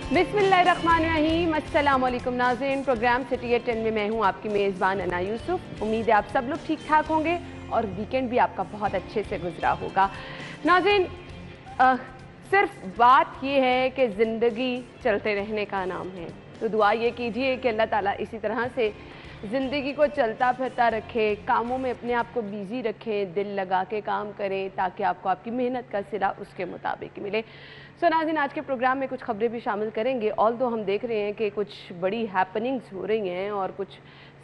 बिस्मिल्लाहिर्रहमानिर्रहीम, अस्सलाम वालेकुम नाज़रीन। प्रोग्राम सिटी एट 10 में मैं हूँ आपकी मेज़बान अना यूसुफ। उम्मीद है आप सब लोग ठीक ठाक होंगे और वीकेंड भी आपका बहुत अच्छे से गुजरा होगा। नाज़रीन, सिर्फ बात ये है कि ज़िंदगी चलते रहने का नाम है, तो दुआ ये कीजिए कि अल्लाह ताला इसी तरह से ज़िंदगी को चलता फिरता रखे, कामों में अपने आप को बिज़ी रखें, दिल लगा के काम करें ताकि आपको आपकी मेहनत का सिला उसके मुताबिक मिले। सो नाज़रीन, आज के प्रोग्राम में कुछ खबरें भी शामिल करेंगे। ऑल्दो हम देख रहे हैं कि कुछ बड़ी हैपनिंग्स हो रही हैं और कुछ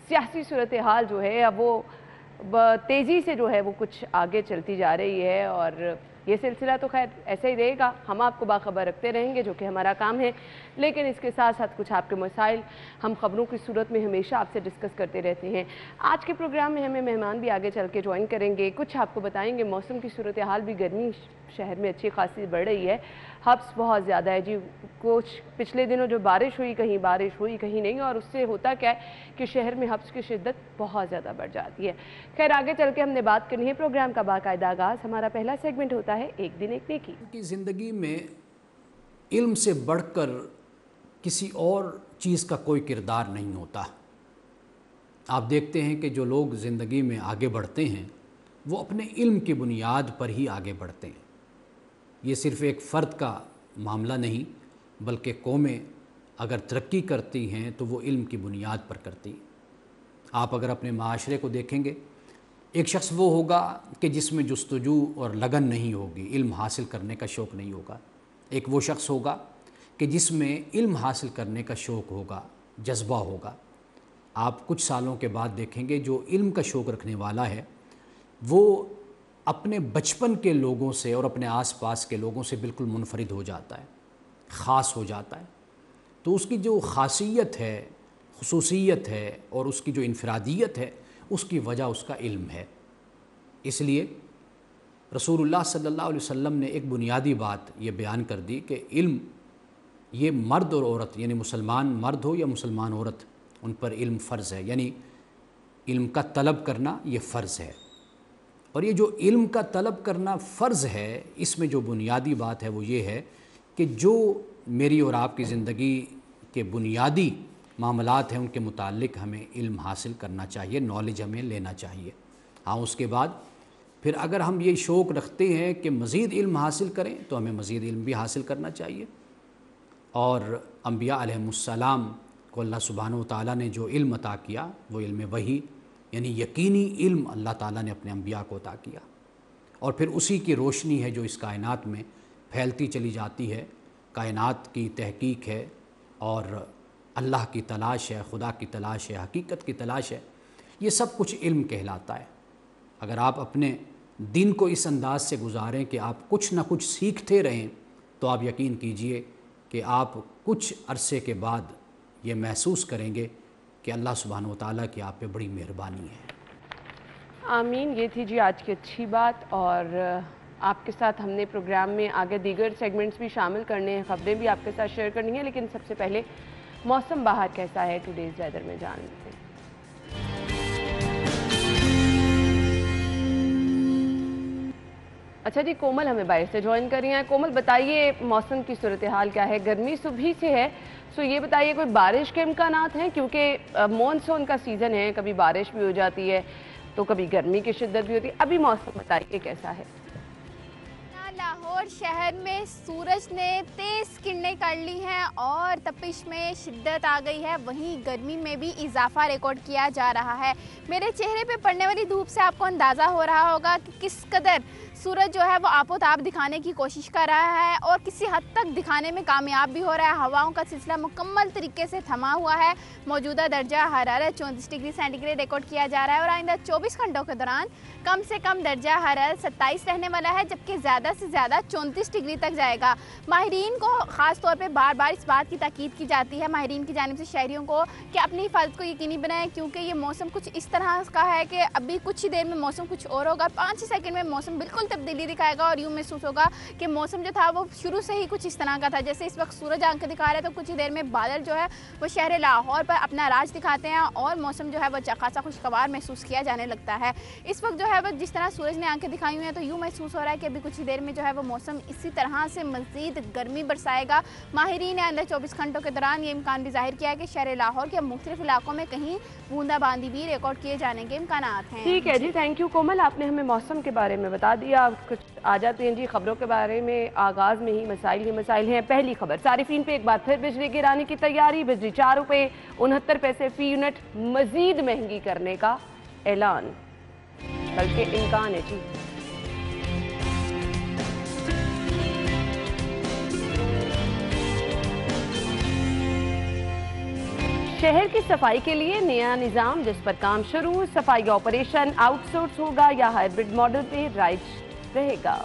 सियासी सूरत हाल जो है अब वो तेज़ी से जो है वो कुछ आगे चलती जा रही है और ये सिलसिला तो खैर ऐसे ही रहेगा। हम आपको बाखबर रखते रहेंगे, जो कि हमारा काम है, लेकिन इसके साथ साथ कुछ आपके मसाइल हम खबरों की सूरत में हमेशा आपसे डिस्कस करते रहते हैं। आज के प्रोग्राम में हमें मेहमान भी आगे चल के ज्वाइन करेंगे, कुछ आपको बताएंगे मौसम की सूरत हाल भी। गर्मी शहर में अच्छी खासी बढ़ रही है, हब्स बहुत ज़्यादा है जी। कुछ पिछले दिनों जो बारिश हुई, कहीं बारिश हुई कहीं नहीं, और उससे होता क्या है कि शहर में हब्स की शिद्दत बहुत ज़्यादा बढ़ जाती है। खैर, आगे चल के हमने बात करनी है प्रोग्राम का बाकायदा आगाज़। हमारा पहला सेगमेंट होता है एक दिन एक नेकी। कि ज़िंदगी में इल्म से बढ़कर किसी और चीज़ का कोई किरदार नहीं होता। आप देखते हैं कि जो लोग ज़िंदगी में आगे बढ़ते हैं वो अपने इल्म की बुनियाद पर ही आगे बढ़ते हैं। ये सिर्फ़ एक फ़र्द का मामला नहीं, बल्कि कौमें अगर तरक्की करती हैं तो वो इल्म की बुनियाद पर करती हैं। आप अगर अपने माशरे को देखेंगे, एक शख्स वो होगा कि जिसमें जुस्तजू और लगन नहीं होगी, इल्म हासिल करने का शौक़ नहीं होगा। एक वो शख्स होगा कि जिसमें इल्म हासिल करने का शौक़ होगा, जज्बा होगा। आप कुछ सालों के बाद देखेंगे जो इल्म का शौक़ रखने वाला है वो अपने बचपन के लोगों से और अपने आसपास के लोगों से बिल्कुल मुनफरिद हो जाता है, ख़ास हो जाता है। तो उसकी जो ख़ासियत है, खुसूसियत है और उसकी जो इनफरादियत है, उसकी वजह उसका इल्म है। इसलिए रसूलुल्लाह सल्लल्लाहु अलैहि वसल्लम ने एक बुनियादी बात ये बयान कर दी कि इल्म ये मर्द और औरत, यानी मुसलमान मर्द हो या मुसलमान औरत, उन पर इल्म फ़र्ज़ है। यानी इल्म का तलब करना ये फ़र्ज़ है। और ये जो इल्म का तलब करना फ़र्ज़ है, इसमें जो बुनियादी बात है वो ये है कि जो मेरी और आपकी ज़िंदगी के बुनियादी मामलात हैं उनके मुताल्लिक़ हमें इल्म हासिल करना चाहिए, नॉलेज हमें लेना चाहिए। हाँ, उसके बाद फिर अगर हम ये शौक़ रखते हैं कि मज़ीद इल्म हासिल करें तो हमें मज़ीद इल्म भी हासिल करना चाहिए। और अम्बिया अलैहिमुस्सलाम को अल्लाह सुब्हानहू व तआला ने जो इल्म अता किया वो इल्म वही, यानी यकीनी इल्म अल्लाह ताला ने अपने अम्बिया को अता किया। और फिर उसी की रोशनी है जो इस कायनात में फैलती चली जाती है। कायनात की तहकीक है और अल्लाह की तलाश है, खुदा की तलाश है, हकीकत की तलाश है। ये सब कुछ इल्म कहलाता है। अगर आप अपने दिन को इस अंदाज़ से गुजारें कि आप कुछ ना कुछ सीखते रहें तो आप यकीन कीजिए कि आप कुछ अरसे के बाद ये महसूस करेंगे कि अल्लाह सुब्हानहू व तआला की आप पे बड़ी मेहरबानी है। आमीन। ये थी जी आज की अच्छी बात। और आपके साथ हमने प्रोग्राम में आगे दीगर सेगमेंट्स भी शामिल करने हैं, खबरें भी आपके साथ शेयर करनी है, लेकिन सबसे पहले मौसम बाहर कैसा है टुडेज़ वेदर में जान लेते हैं। अच्छा जी, कोमल हमें बाहर से ज्वाइन कर रही हैं। कोमल, बताइए मौसम की सूरत हाल क्या है? गर्मी सुबह से है, सो ये बताइए कोई बारिश के इम्कानात हैं? क्योंकि मानसून का सीज़न है, कभी बारिश भी हो जाती है तो कभी गर्मी की शिद्दत भी होती है। अभी मौसम बताइए कैसा है? लाहौर शहर में सूरज ने तेज़ किरणें कर ली हैं और तपिश में शिद्दत आ गई है, वहीं गर्मी में भी इजाफा रिकॉर्ड किया जा रहा है। मेरे चेहरे पे पड़ने वाली धूप से आपको अंदाज़ा हो रहा होगा कि किस कदर सूरज जो है वो आपोताप दिखाने की कोशिश कर रहा है और किसी हद तक दिखाने में कामयाब भी हो रहा है। हवाओं का सिलसिला मुकम्मल तरीके से थमा हुआ है। मौजूदा दर्जा हरारत 34 डिग्री सेंटीग्रेड रिकॉर्ड किया जा रहा है और आइंदा 24 घंटों के दौरान कम से कम दर्जा हरारत 27 रहने वाला है, जबकि ज़्यादा से ज़्यादा 34 डिग्री तक जाएगा। माहिरीन को ख़ास तौर पर बार बार इस बात की ताकीद की जाती है माहिरीन की जानिब से शहरियों को कि अपनी हिफाजत को यकीनी बनाएं, क्योंकि ये मौसम कुछ इस तरह का है कि अभी कुछ ही देर में मौसम कुछ और होगा। 5 सेकंड में मौसम बिल्कुल तब्दीली दिखाएगा और यूँ महसूस होगा कि मौसम जो था वो शुरू से ही कुछ इस तरह का था। जैसे इस वक्त सूरज आंखें दिखा रहा है तो कुछ ही देर में बादल जो है वो शहर लाहौर पर अपना राज दिखाते हैं और मौसम जो है वो खासा खुशगवार महसूस किया जाने लगता है। इस वक्त जो है वो जिस तरह सूरज ने आंखें दिखाई हुई हैं तो यूँ महसूस हो रहा है कि अभी कुछ ही देर में जो है वो मौसम इसी तरह से मज़ीद गर्मी बरसाएगा जाएगा। माहिरीन ने अंदर 24 घंटों के दौरान ये इम्कान भी जाहिर किया है कि शहर लाहौर के मुख्तलिफ इलाकों में कहीं बूंदाबांदी भी रिकॉर्ड किए जाने के इम्कान हैं। ठीक है जी, थैंक यू कोमल, आपने हमें मौसम के बारे में बता दिया। कुछ आ जाते हैं जी खबरों के बारे में। आगाज़ में ही मसाइल ही मसाइल हैं। पहली खबर, सारिफीन पे एक बार फिर बिजली गिराने की तैयारी। बिजली 4 रुपये 69 पैसे फी यूनिट मजीद महंगी करने का ऐलान, बल्कि इम्कान है जी। शहर की सफाई के लिए नया निज़ाम, जिस पर काम शुरू। सफाई ऑपरेशन आउटसोर्स होगा या हाइब्रिड मॉडल पे राइट रहेगा।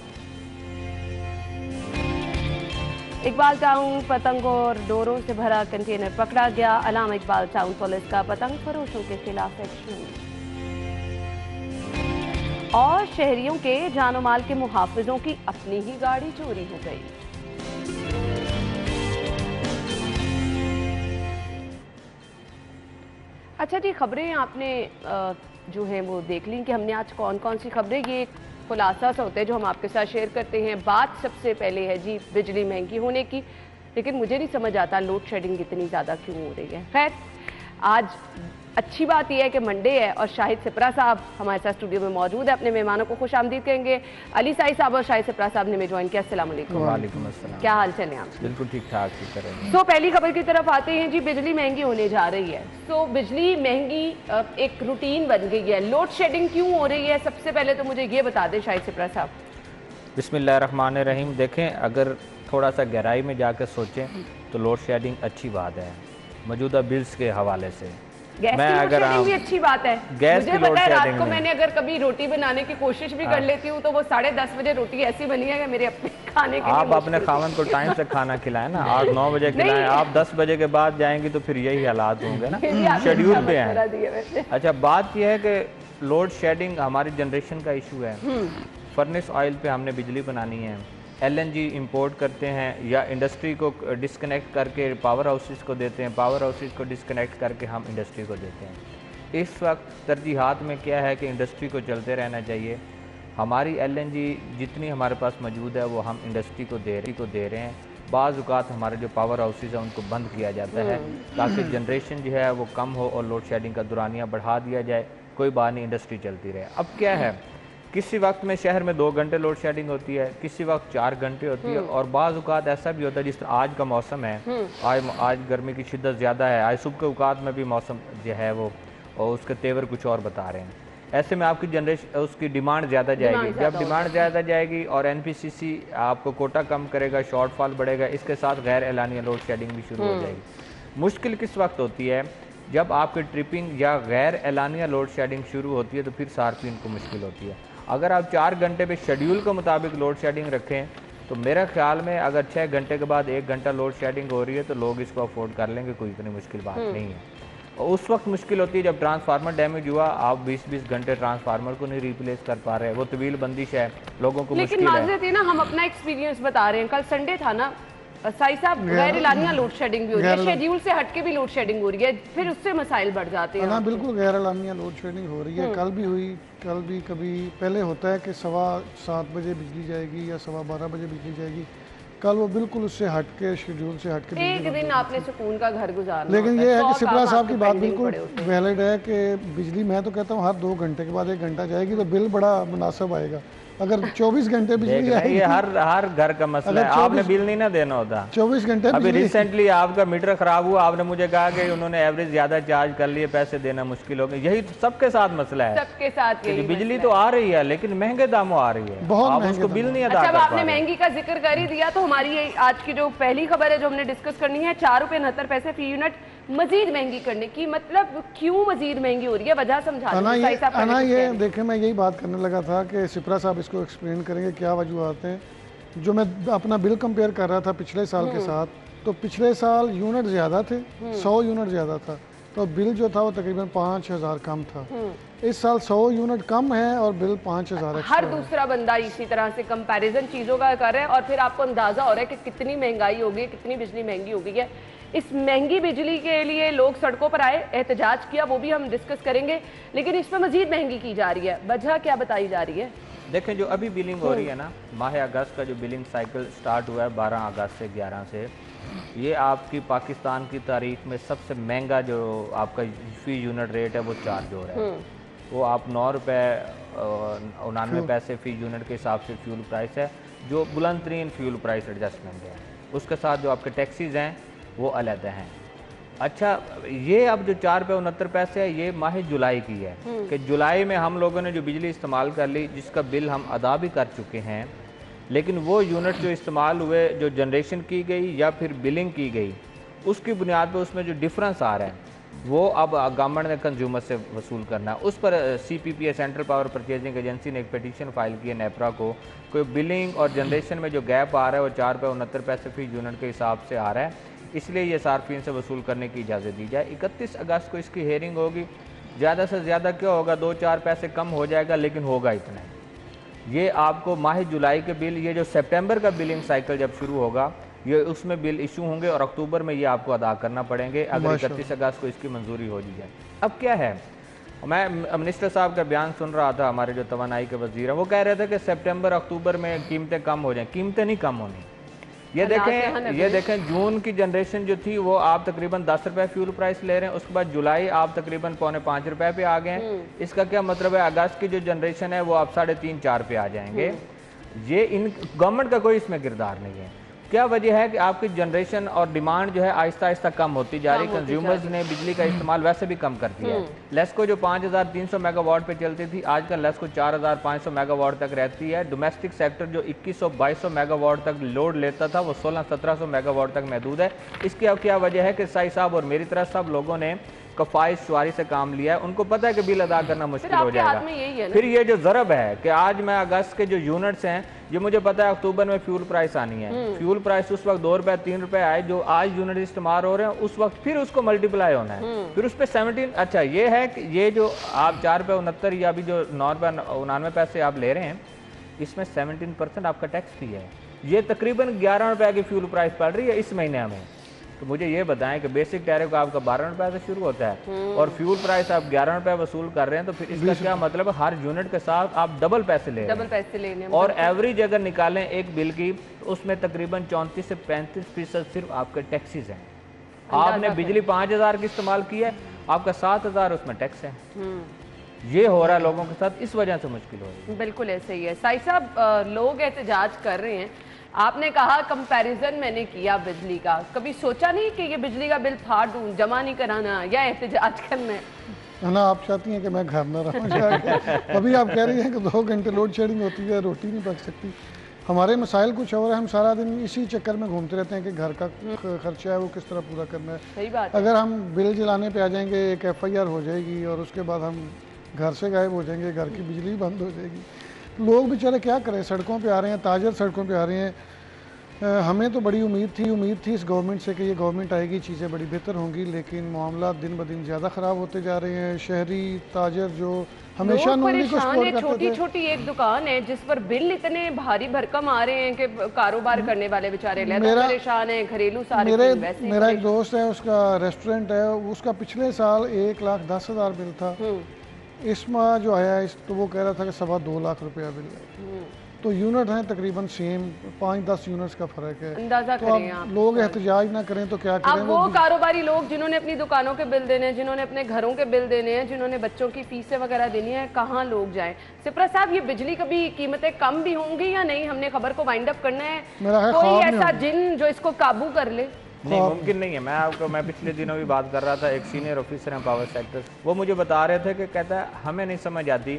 इकबाल टाउन पतंग और डोरों से भरा कंटेनर पकड़ा गया। अलामा इकबाल टाउन पुलिस का पतंग फरोशों के खिलाफ एक्शन। और शहरियों के जानो माल के मुहाफिजों की अपनी ही गाड़ी चोरी हो गई। अच्छा जी, खबरें आपने जो हैं वो देख ली कि हमने आज कौन कौन सी खबरें, ये एक खुलासा सा होता है जो हम आपके साथ शेयर करते हैं। बात सबसे पहले है जी बिजली महंगी होने की, लेकिन मुझे नहीं समझ आता लोड शेडिंग इतनी ज़्यादा क्यों हो रही है। खैर, आज अच्छी बात यह है कि मंडे है और शाहिद सिपरा साहब हमारे साथ स्टूडियो में मौजूद है। अपने मेहमानों को खुश आमदीद कहेंगे। अली साई साहब और शाहिद सिपरा साहब ने हमें ज्वाइन किया। अस्सलाम वालेकुम। वालेकुम अस्सलाम। क्या हाल चल है आप? बिल्कुल ठीक ठाक करेंगे। तो पहली खबर की तरफ आते हैं जी। बिजली महंगी होने जा रही है। तो बिजली महंगी एक रूटीन बन गई है। लोड शेडिंग क्यों हो रही है? सबसे पहले तो मुझे ये बता दें शाहिद सिपरा साहब। बिस्मिल्लाहिर्रहमानिर्रहीम। देखें, अगर थोड़ा सा गहराई में जाकर सोचें तो लोड शेडिंग अच्छी बात है मौजूदा बिल्स के हवाले से। गैस मैं की अगर लोड शेडिंग भी अच्छी बात है। गैस मुझे की लोड पता है रात शेडिंग को में मैंने अगर कभी रोटी बनाने की कोशिश भी कर लेती हूँ तो वो 10:30 बजे रोटी ऐसी बनी है कि मेरे अपने खाने के आप लिए अपने खावन को टाइम से खाना खिलाएं ना। 8-9 बजे खिलाएं। आप 10 बजे के बाद जाएंगी तो फिर यही हालात होंगे ना। शेड्यूल पे हैं। अच्छा, बात यह है कि लोड शेडिंग हमारी जनरेशन का इशू है। फर्नेस ऑयल पे हमने बिजली बनानी है। LNG इंपोर्ट करते हैं या इंडस्ट्री को डिस्कनेक्ट करके पावर हाउसेस को देते हैं। पावर हाउसेस को डिस्कनेक्ट करके हम इंडस्ट्री को देते हैं। इस वक्त तरजीहात में क्या है कि इंडस्ट्री को चलते रहना चाहिए। हमारी LNG जितनी हमारे पास मौजूद है वो हम इंडस्ट्री को दे रहे हैं। बाज़ औक़ात हमारे जो पावर हाउसेस हैं उनको बंद किया जाता है ताकि जनरेशन जो है वो कम हो और लोड शेडिंग का दुरानिया बढ़ा दिया जाए। कोई बात नहीं, इंडस्ट्री चलती रहे। अब क्या है, किसी वक्त में शहर में 2 घंटे लोड शेडिंग होती है, किसी वक्त 4 घंटे होती है और बाज़ औक़ात ऐसा भी होता है जिस तरह आज का मौसम है। आज गर्मी की शिद्दत ज़्यादा है। आज सुबह के औक़ात में भी मौसम जो है वो और उसके तेवर कुछ और बता रहे हैं। ऐसे में आपकी जनरेशन उसकी डिमांड ज़्यादा जाएगी। जब डिमांड ज़्यादा जाएगी और NPCC आपको कोटा कम करेगा, शॉर्टफॉल बढ़ेगा, इसके साथ गैर एलानिया लोड शेडिंग भी शुरू हो जाएगी। मुश्किल किस वक्त होती है? जब आपकी ट्रिपिंग या गैर एलानिया लोड शेडिंग शुरू होती है तो फिर सार्फिन को मुश्किल होती है। अगर आप 4 घंटे पे शेड्यूल के मुताबिक लोड शेडिंग रखें तो मेरे ख्याल में अगर 6 घंटे के बाद 1 घंटा लोड शेडिंग हो रही है तो लोग इसको अफोर्ड कर लेंगे। कोई इतनी मुश्किल बात नहीं है। और उस वक्त मुश्किल होती है जब ट्रांसफार्मर डैमेज हुआ। आप 20-20 घंटे ट्रांसफार्मर को नहीं रिप्लेस कर पा रहे। वो तवील बंदिश है, लोगों को लेकिन माजरत है ना, हम अपना एक्सपीरियंस बता रहे हैं। कल संडे था ना साई साहब, गैर एलानिया लोड शेडिंग भी हो रही है, शेड्यूल से हटके भी लोड शेडिंग हो रही है, फिर उससे मसाइल बढ़ जाते हैं। हाँ बिल्कुल, गैर एलानिया लोड शेडिंग हो रही है। कल भी हुई, कल भी कभी पहले होता है कि 7:15 बजे बिजली जाएगी या 12:15 बजे बिजली जाएगी। कल वो बिल्कुल उससे हटके, शेड्यूल से हटके एक दिन आपने सुकून का घर गुजारना। लेकिन ये है कि सिपरा साहब की बात बिल्कुल वैलिड है कि बिजली, मैं तो कहता हूँ हर 2 घंटे के बाद 1 घंटा जाएगी तो बिल बड़ा मुनासिब आएगा। अगर 24 घंटे बिजली आएगी, ये हर घर का मसला है। आपने बिल नहीं ना देना होता। 24 घंटे अभी रिसेंटली आपका मीटर खराब हुआ, आपने मुझे कहा कि उन्होंने एवरेज ज्यादा चार्ज कर लिए, पैसे देना मुश्किल हो गया। यही तो सबके साथ मसला है। सबके साथ बिजली तो आ रही है लेकिन महंगे दामों आ रही है, बहुत आप उसको बिल नहीं अदा कर पा रहे। अच्छा, आपने महंगी का जिक्र कर ही दिया तो हमारी आज की जो पहली खबर है जो हमने डिस्कस करनी है, 4 रुपये 69 पैसे फी यूनिट मजीद महंगी करने की। मतलब क्यों मजीद महंगी हो रही है, वजह समझा। ये देखें, मैं यही बात करने लगा था कि सिपरा साहब इसको एक्सप्लेन करेंगे क्या वजूहत हैं। जो मैं अपना बिल कंपेयर कर रहा था पिछले साल के साथ, तो पिछले साल यूनिट ज़्यादा थे, 100 यूनिट ज़्यादा था, तो बिल जो था वो तकरीबन 5000 कम था। इस साल 100 यूनिट कम है और बिल 5000। हर दूसरा बंदा इसी तरह से कंपैरिजन चीज़ों का कर रहा है और फिर आपको अंदाज़ा हो रहा है कि कितनी महंगाई हो गई, कितनी बिजली महंगी हो गई है। इस महंगी बिजली के लिए लोग सड़कों पर आए, एहतजाज किया, वो भी हम डिस्कस करेंगे। लेकिन इस पर मजीद महंगी की जा रही है, वजह क्या बताई जा रही है? देखें जो अभी बिलिंग हो रही है ना, माह अगस्त का जो बिलिंग साइकिल स्टार्ट हुआ है 12 अगस्त से 11 से, ये आपकी पाकिस्तान की तारीख में सबसे महंगा जो आपका फी यूनिट रेट है वो चार्ज हो रहा है। वो आप 9 रुपये 99 पैसे फी यूनिट के हिसाब से फ्यूल प्राइस है, जो बुलंद तरीन फ्यूल प्राइस एडजस्टमेंट है। उसके साथ जो आपके टैक्सीज हैं वो अलग हैं। अच्छा, ये अब जो 4 रुपये 69 पैसे है, ये माह जुलाई की है कि जुलाई में हम लोगों ने जो बिजली इस्तेमाल कर ली, जिसका बिल हम अदा भी कर चुके हैं, लेकिन वो यूनिट जो इस्तेमाल हुए, जो जनरेशन की गई या फिर बिलिंग की गई, उसकी बुनियाद पर उसमें जो डिफरेंस आ रहा है वो अब गवर्नमेंट ने कंज्यूमर से वसूल करना है। उस पर CPPA central power purchasing agency ने एक पिटीशन फाइल की है नेपरा को, कोई बिलिंग और जनरेशन में जो गैप आ रहा है वो 4 रुपये 69 पैसे फी यूनिट के हिसाब से आ रहा है, इसलिए ये सार्फिन से वसूल करने की इजाज़त दी जाए। 31 अगस्त को इसकी हेयरिंग होगी। ज़्यादा से ज़्यादा क्या होगा, 2-4 पैसे कम हो जाएगा, लेकिन होगा इतना ही। ये आपको माह जुलाई के बिल, ये जो सितंबर का बिलिंग साइकिल जब शुरू होगा, ये उसमें बिल इशू होंगे और अक्टूबर में ये आपको अदा करना पड़ेंगे अगर 31 अगस्त को इसकी मंजूरी हो दी जाए। अब क्या है, मैं मिनिस्टर साहब का बयान सुन रहा था, हमारे जो तवानाई के वजीर हैं, वो कह रहे थे कि सितंबर अक्टूबर में कीमतें कम हो जाएं। कीमतें नहीं कम होनी। ये देखें जून की जनरेशन जो थी वो आप तकरीबन 10 रुपये फ्यूल प्राइस ले रहे हैं, उसके बाद जुलाई आप तकरीबन 4.25 रुपये पे आ गए हैं। इसका क्या मतलब है, अगस्त की जो जनरेशन है वो आप 3.5-4 पे आ जाएंगे। ये इन गवर्नमेंट का कोई इसमें किरदार नहीं है। क्या वजह है कि आपकी जनरेशन और डिमांड जो है आहिस्ता आहिस्ता कम होती जा रही। कंज्यूमर्स ने बिजली का इस्तेमाल वैसे भी कम कर दिया है। लेस्को जो 5300 मेगावाट पे चलती थी, आजकल लेस्को 4500 मेगावाट तक रहती है। डोमेस्टिक सेक्टर जो 2100-2200 मेगावाट तक लोड लेता था, वो 1600-1700 मेगावाट तक महदूद है। इसकी अब क्या वजह है कि साई साहब और मेरी तरह सब लोगों ने कफाई शुआरी से काम लिया है। उनको पता है कि बिल अदा करना मुश्किल हो जाएगा। फिर ये जो ज़रब है कि आज मैं अगस्त के जो यूनिट्स हैं, ये मुझे पता है अक्टूबर में फ्यूल प्राइस आनी है। फ्यूल प्राइस उस वक्त 2 रुपये 3 रुपये आए, जो आज यूनिट इस्तेमाल हो रहे हैं उस वक्त फिर उसको मल्टीप्लाई होना है, फिर उस पर 17। अच्छा, ये है कि ये जो आप 4 रुपये 69 या अभी जो 9 रुपये 99 पैसे आप ले रहे हैं, इसमें 17% आपका टैक्स भी है। ये तकरीबन 11 रुपये की फ्यूल प्राइस पड़ रही है इस महीने हमें। तो मुझे ये बताएं कि बेसिक टैरिफ का आपका 12 रुपये से शुरू होता है और फ्यूल प्राइस आप 11 रुपये वसूल कर रहे हैं, तो फिर इसका क्या मतलब है, हर यूनिट के साथ आप डबल पैसे ले रहे हैं। और एवरेज अगर निकालें एक बिल की, तो उसमें तकरीबन 34 से 35% सिर्फ आपके टैक्सीज हैं। आपने बिजली 5000 की इस्तेमाल की है, आपका 7000 उसमें टैक्स है। ये हो रहा है लोगों के साथ, इस वजह से मुश्किल हो रही है। बिल्कुल ऐसे ही है। साई साहब, लोग एहतजाज कर रहे हैं, आपने कहा कंपैरिजन मैंने किया बिजली का, कभी सोचा नहीं कि ये बिजली का बिल फाड़ दूं, जमा नहीं कराना या एहतजाज करना है ना? आप चाहती हैं कि मैं घर न रहूं जाके। अभी आप कह रही हैं कि 2 घंटे लोड शेडिंग होती है, रोटी नहीं पक सकती। हमारे मसाइल कुछ और है, हम सारा दिन इसी चक्कर में घूमते रहते हैं कि घर का खर्चा है वो किस तरह पूरा करना है। सही बात। अगर हम बिल जलाने पे आ जाएंगे, एक FIR हो जाएगी और उसके बाद हम घर से गायब हो जाएंगे, घर की बिजली बंद हो जाएगी। लोग बेचारे क्या करें, सड़कों पे आ रहे हैं, ताजर सड़कों पे आ रहे हैं। हमें तो बड़ी उम्मीद थी इस गवर्नमेंट से कि ये गवर्नमेंट आएगी, चीज़ें बड़ी बेहतर होंगी, लेकिन मामला दिन ब दिन ज़्यादा ख़राब होते जा रहे हैं। शहरी ताजर जो हमेशा छोटी छोटी एक दुकान है जिस पर बिल इतने भारी भरकम आ रहे हैं कि कारोबार करने वाले बेचारे परेशान हैं। घरेलू सारे मेरा एक दोस्त है, उसका रेस्टोरेंट है, उसका पिछले साल 1,10,000 बिल था। इस माह जो आया तो वो कह रहा था कि 2.25 लाख रुपया बिल है। तो यूनिट हैं तकरीबन सेम, 5-10 यूनिट्स का फर्क है। अंदाजा तो करें आप, लोग एहतजाज ना करें तो क्या करें? अब वो कारोबारी लोग जिन्होंने अपनी दुकानों के बिल देने हैं, जिन्होंने अपने घरों के बिल देने हैं, जिन्होंने बच्चों की फीसें वगैरह देनी है, कहाँ लोग जाएं? सिप्रा साहब, ये बिजली कभी कीमतें कम भी होंगी या नहीं? हमने खबर को वाइंड अप करना है, कोई ऐसा जिन जो इसको काबू कर ले? नहीं, मुमकिन नहीं है। मैं पिछले दिनों भी बात कर रहा था, एक सीनियर ऑफिसर हैं पावर सेक्टर, वो मुझे बता रहे थे कि कहता है हमें नहीं समझ आती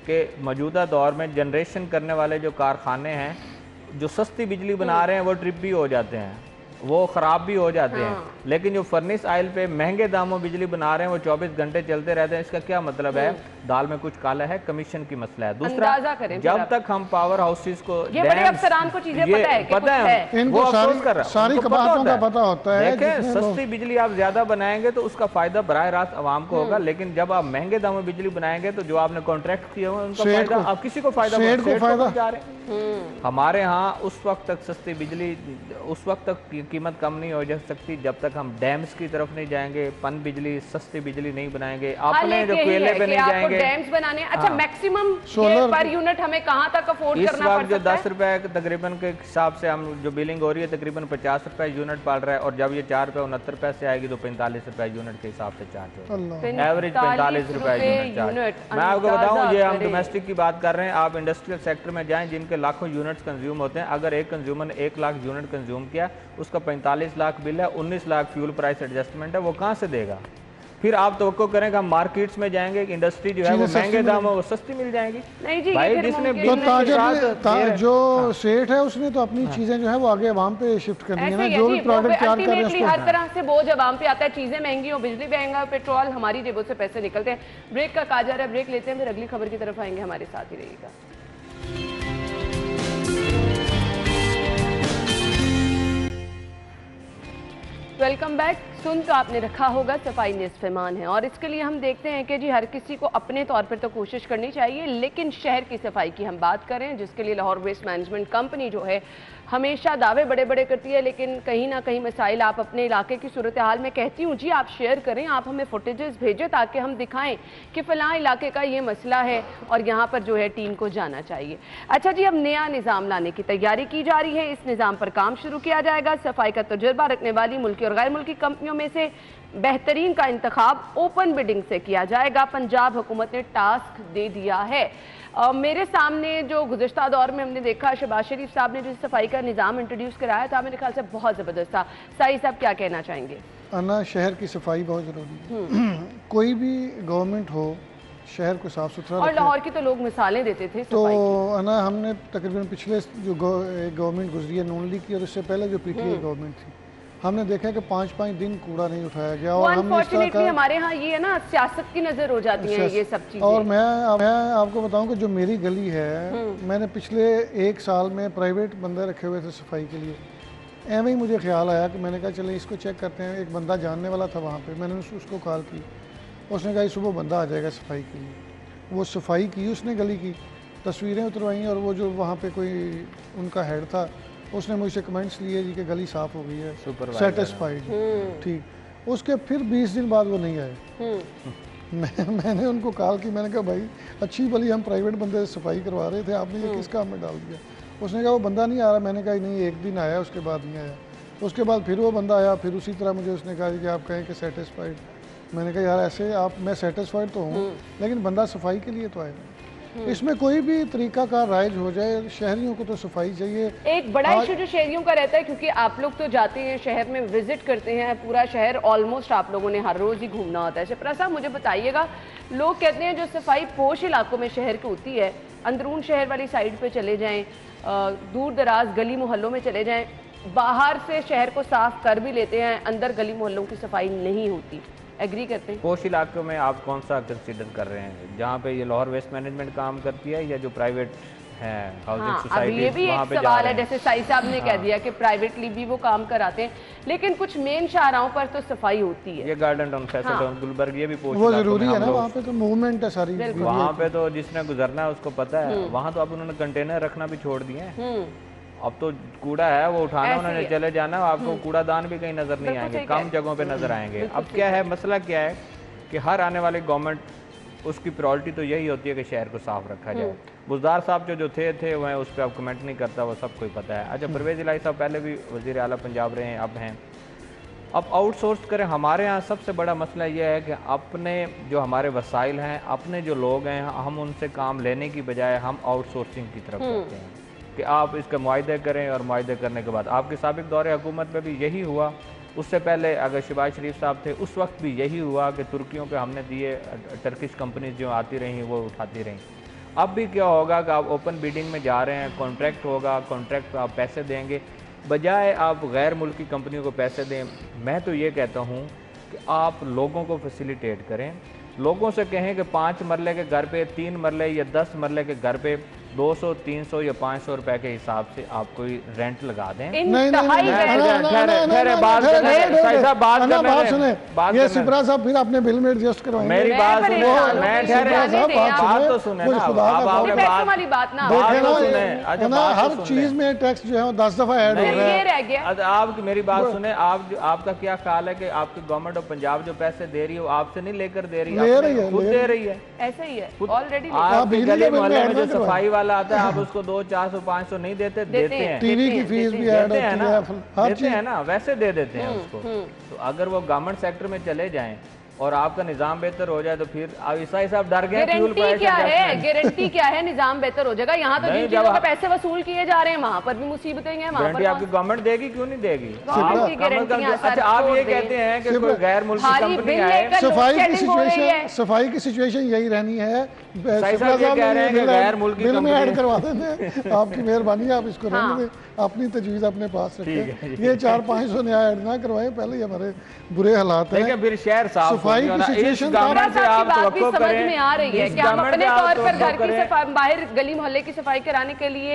कि मौजूदा दौर में जनरेशन करने वाले जो कारखाने हैं, जो सस्ती बिजली बना रहे हैं वो ट्रिप भी हो जाते हैं, वो ख़राब भी हो जाते हैं, लेकिन जो फर्नेस आयल पे महंगे दामों बिजली बना रहे हैं वो 24 घंटे चलते रहते हैं। इसका क्या मतलब है? दाल में कुछ काला है, कमीशन की मसला है। दूसरा, जब तक हम पावर हाउसेस को ये बड़े अफसरान को चीजें पता है, इनको सारी कबातों का पता होता है। देखें, सस्ती बिजली आप ज्यादा बनाएंगे तो उसका फायदा बराह रास्त आवाम को होगा, लेकिन जब आप महंगे दामों बिजली बनाएंगे तो जो आपने कॉन्ट्रैक्ट किए हुए उनका फायदा आप किसी को फायदा जा रहे हैं। हमारे यहाँ उस वक्त तक सस्ती बिजली, उस वक्त तक कीमत कम नहीं हो जा सकती जब तक हम डैम्स की तरफ नहीं जाएंगे, पन बिजली, सस्ती बिजली नहीं बनाएंगे, अपने जो कोयले पे नहीं जाएंगे। डैम्स बनाने, अच्छा मैक्सिमम पर यूनिट हमें कहां तक अफोर्ड करना पड़ सकता है? जो 10 रुपए तकरीबन के हिसाब से हम जो बिलिंग हो रही है तकरीबन 50 रुपए यूनिट पड़ रहा है, और जब ये 4 रुपए 69 पैसे आएगी तो 45 रुपए यूनिट के हिसाब से चार्ज होगा। एवरेज 45 रुपए यूनिट चार्ज। मैं आपको बताऊं, ये हम डोमेस्टिक की बात कर रहे हैं, आप इंडस्ट्रियल सेक्टर में जाएं जिनके लाखों यूनिट्स कंज्यूम होते हैं, अगर एक कंज्यूमर ने 1 लाख यूनिट कंज्यूम किया, उसका 45 लाख बिल है, 19 लाख फ्यूल प्राइस एडजस्टमेंट है, वो कहाँ से देगा? फिर आप तवक्को करें कि हम मार्केट्स में जाएंगे, इंडस्ट्री जो है वो महंगे दाम है वो सस्ती मिल जाएगी। नहीं जी, भाई जिसने जो सेठ है उसने तो अपनी चीजें जो है वो आगे आवाम पे शिफ्ट करनी है ना, जो भी प्रोडक्ट तैयार कर रहे हैं हर तरह से बोझ आवाम पे आता है, चीजें महंगी हो, बिजली महंगा, पेट्रोल, हमारी जेबों से पैसे निकलते हैं। ब्रेक का कहा जा रहा है, ब्रेक लेते हैं, फिर अगली खबर की तरफ आएंगे, हमारे साथ ही रहिएगा। Welcome back. सुन तो आपने रखा होगा सफाई निस्फ़ ईमान है, और इसके लिए हम देखते हैं कि जी हर किसी को अपने तौर पर तो कोशिश करनी चाहिए, लेकिन शहर की सफाई की हम बात करें जिसके लिए लाहौर वेस्ट मैनेजमेंट कंपनी जो है हमेशा दावे बड़े बड़े करती है, लेकिन कहीं ना कहीं मसाइल आप अपने इलाके की सूरत हाल में कहती हूँ जी आप शेयर करें, आप हमें फुटेजेस भेजें ताकि हम दिखाएं कि फ़लाँ इलाके का ये मसला है और यहाँ पर जो है टीम को जाना चाहिए। अच्छा जी, अब नया निज़ाम लाने की तैयारी की जा रही है, इस निज़ाम पर काम शुरू किया जाएगा। सफाई का तजुर्बा रखने वाली मुल्की और गैर मुल्की कंपनियों में से बेहतरीन का इंतखाब ओपन बिडिंग से किया जाएगा। पंजाब हुकूमत ने टास्क दे दिया है। मेरे सामने जो गुज़िश्ता दौर में हमने देखा, शहबाज शरीफ साहब ने जो सफाई का निज़ाम इंट्रोड्यूस कराया था, मेरे ख्याल से बहुत ज़बरदस्त था। साई साहब क्या कहना चाहेंगे? अन्ना, शहर की सफाई बहुत ज़रूरी है। कोई भी गवर्नमेंट हो, शहर को साफ सुथरा, और लाहौर की तो लोग मिसालें देते थे तो अन्ना हमने तकरीबन पिछले जो गवर्नमेंट गुजरी है नून लीग की, और उससे पहले जो पीटीआई गवर्नमेंट थी, हमने देखा कि 5-5 दिन कूड़ा नहीं उठाया गया। और अनफॉर्चुनेटली हमारे यहाँ ये है ना, सियासत की नजर हो जाती है ये सब चीजें। और मैं आपको बताऊं कि जो मेरी गली है, मैंने पिछले 1 साल में प्राइवेट बंदे रखे हुए थे सफाई के लिए। एवं ही मुझे ख्याल आया कि मैंने कहा चले इसको चेक करते हैं। एक बंदा जानने वाला था वहाँ पे, मैंने उसको कॉल की, उसने कहा सुबह बंदा आ जाएगा सफाई के लिए। वो सफाई की उसने गली की, तस्वीरें उतरवाई, और वो जो वहाँ पे कोई उनका हेड था उसने मुझसे कमेंट्स लिए जी कि गली साफ़ हो गई है, सेटिस्फाइड। ठीक, उसके फिर 20 दिन बाद वो नहीं आए। मैंने उनको कॉल की, मैंने कहा भाई अच्छी भली हम प्राइवेट बंदे से सफाई करवा रहे थे, आपने ये किस काम में डाल दिया? उसने कहा वो बंदा नहीं आ रहा। मैंने कहा नहीं, 1 दिन आया, उसके बाद नहीं आया। उसके बाद फिर वो बंदा आया, फिर उसी तरह मुझे उसने कहा कि आप कहें कि सेटिस्फाइड। मैंने कहा यार ऐसे आप, मैं सेटिस्फाइड तो हूँ, लेकिन बंदा सफाई के लिए तो आएगा। इसमें कोई भी तरीका का राइज हो जाए, शहरियों को तो सफाई चाहिए। एक बड़ा इशू जो शहरियों का रहता है, क्योंकि आप लोग तो जाते हैं शहर में, विजिट करते हैं, पूरा शहर ऑलमोस्ट आप लोगों ने हर रोज ही घूमना होता है। शिप्रा साहब मुझे बताइएगा, लोग कहते हैं जो सफाई पोश इलाकों में शहर की होती है, अंदरून शहर वाली साइड पे चले जाएं, दूर दराज गली मोहल्लों में चले जाएं, बाहर से शहर को साफ कर भी लेते हैं, अंदर गली मोहल्लों की सफाई नहीं होती। एग्री करते हैं? पोश इलाकों में आप कौन सा कंसीडर कर रहे हैं, जहाँ पे ये लाहौर वेस्ट मैनेजमेंट काम करती है, या जो प्राइवेट है हाउसिंग सोसाइटी? ये भी एक सवाल है, जैसे साई साहब ने कह दिया कि प्राइवेटली भी वो काम कराते हैं, लेकिन कुछ मेन शाहराहों पर तो सफाई होती है। ये गार्डन टाउन, फैसल टाउन, गुलबर्ग, ये भी पोश वो जरूरी है ना, वहाँ पे तो मूवमेंट है सारी। वहाँ पे तो जिसने गुजरना है उसको पता है। वहाँ तो अब उन्होंने कंटेनर रखना भी छोड़ दिए हैं। अब तो कूड़ा है वो उठाना उन्होंने चले जाना, आपको कूड़ादान भी कहीं नजर नहीं आएंगे, कम जगहों पे नजर आएंगे। अब क्या है मसला, क्या है कि हर आने वाली गवर्नमेंट उसकी प्रायोरिटी तो यही होती है कि शहर को साफ रखा जाए। बुज़दार साहब जो थे वह उस पर अब कमेंट नहीं करता, वो सबको ही पता है। अच्छा, परवेज़ इलाही साहब पहले भी वज़ीर आला पंजाब रहे हैं, अब हैं। अब आउटसोर्स करें। हमारे यहाँ सबसे बड़ा मसला यह है कि अपने जो हमारे वसाइल हैं, अपने जो लोग हैं, हम उनसे काम लेने की बजाय हम आउटसोर्सिंग की तरफ जाते हैं कि आप इसके मुआहदे करें, और मुआहदे करने के बाद आपके साबिक दौरे हुकूमत में भी यही हुआ। उससे पहले अगर शहबाज शरीफ साहब थे उस वक्त भी यही हुआ कि तुर्कियों पे हमने दिए, टर्किश कंपनीज जो आती रहीं वो उठाती रहीं। अब भी क्या होगा कि आप ओपन बिडिंग में जा रहे हैं, कॉन्ट्रैक्ट होगा, कॉन्ट्रैक्ट पर आप पैसे देंगे, बजाय आप गैर मुल्की कंपनियों को पैसे दें। मैं तो ये कहता हूँ कि आप लोगों को फैसिलिटेट करें, लोगों से कहें कि 5 मरले के घर पे, 3 मरले या 10 मरले के घर पे 200, 300 या 500 रुपए के हिसाब से आप कोई रेंट लगा दें। ये सिपरा साहब फिर अपने बिल में एडजस्ट करवाएंगे। मेरी बात सुने, बात तो सुने ना, हर चीज में टैक्स जो है 10 दफा ऐड हो रहा है। आप मेरी बात सुने, आपका क्या ख्याल है कि आपकी गवर्नमेंट ऑफ पंजाब जो पैसे दे रही है वो आपसे नहीं लेकर दे रही है, खुद दे रही है। ऐसा ही है ऑलरेडी। आपके गली मोहल्ले में जो सफाई वाला आता है आप उसको 200, 400, 500 नहीं देते, देते हैं। टीवी की फीस भी ऐड होती है ना, देते हैं ना, वैसे दे देते हैं उसको। तो अगर वो गवर्नमेंट सेक्टर में चले जाएं और आपका निजाम बेहतर हो जाए तो फिर ईसा साहब डर गए। गारंटी क्या है, गारंटी क्या है निजाम बेहतर हो जाएगा? यहाँ तो जिन चीजों के पैसे वसूल किए जा रहे हैं वहाँ पर भी मुसीबतें हैं। वहाँ पर आपकी गवर्नमेंट देगी, क्यों नहीं देगी? अच्छा, आप ये कहते हैं कि कोई गैर मुल्की कंपनी आए, सफाई की सिचुएशन यही रहनी है। गैर मुल्की बिल में ऐड करवा देते हैं। आपकी मेहरबानी, आप इसको रहने दें, अपनी तजवीज़ अपने पास रखें। ये 400-500 नया ऐड ना करवाएं, पहले ही हमारे बुरे हालात हैं। फिर शहर साफ सफाई की सिचुएशन समझ में आ रही है कि हम अपने तौर पर घर की सफाई, बाहर गली मोहल्ले की सफाई कराने के लिए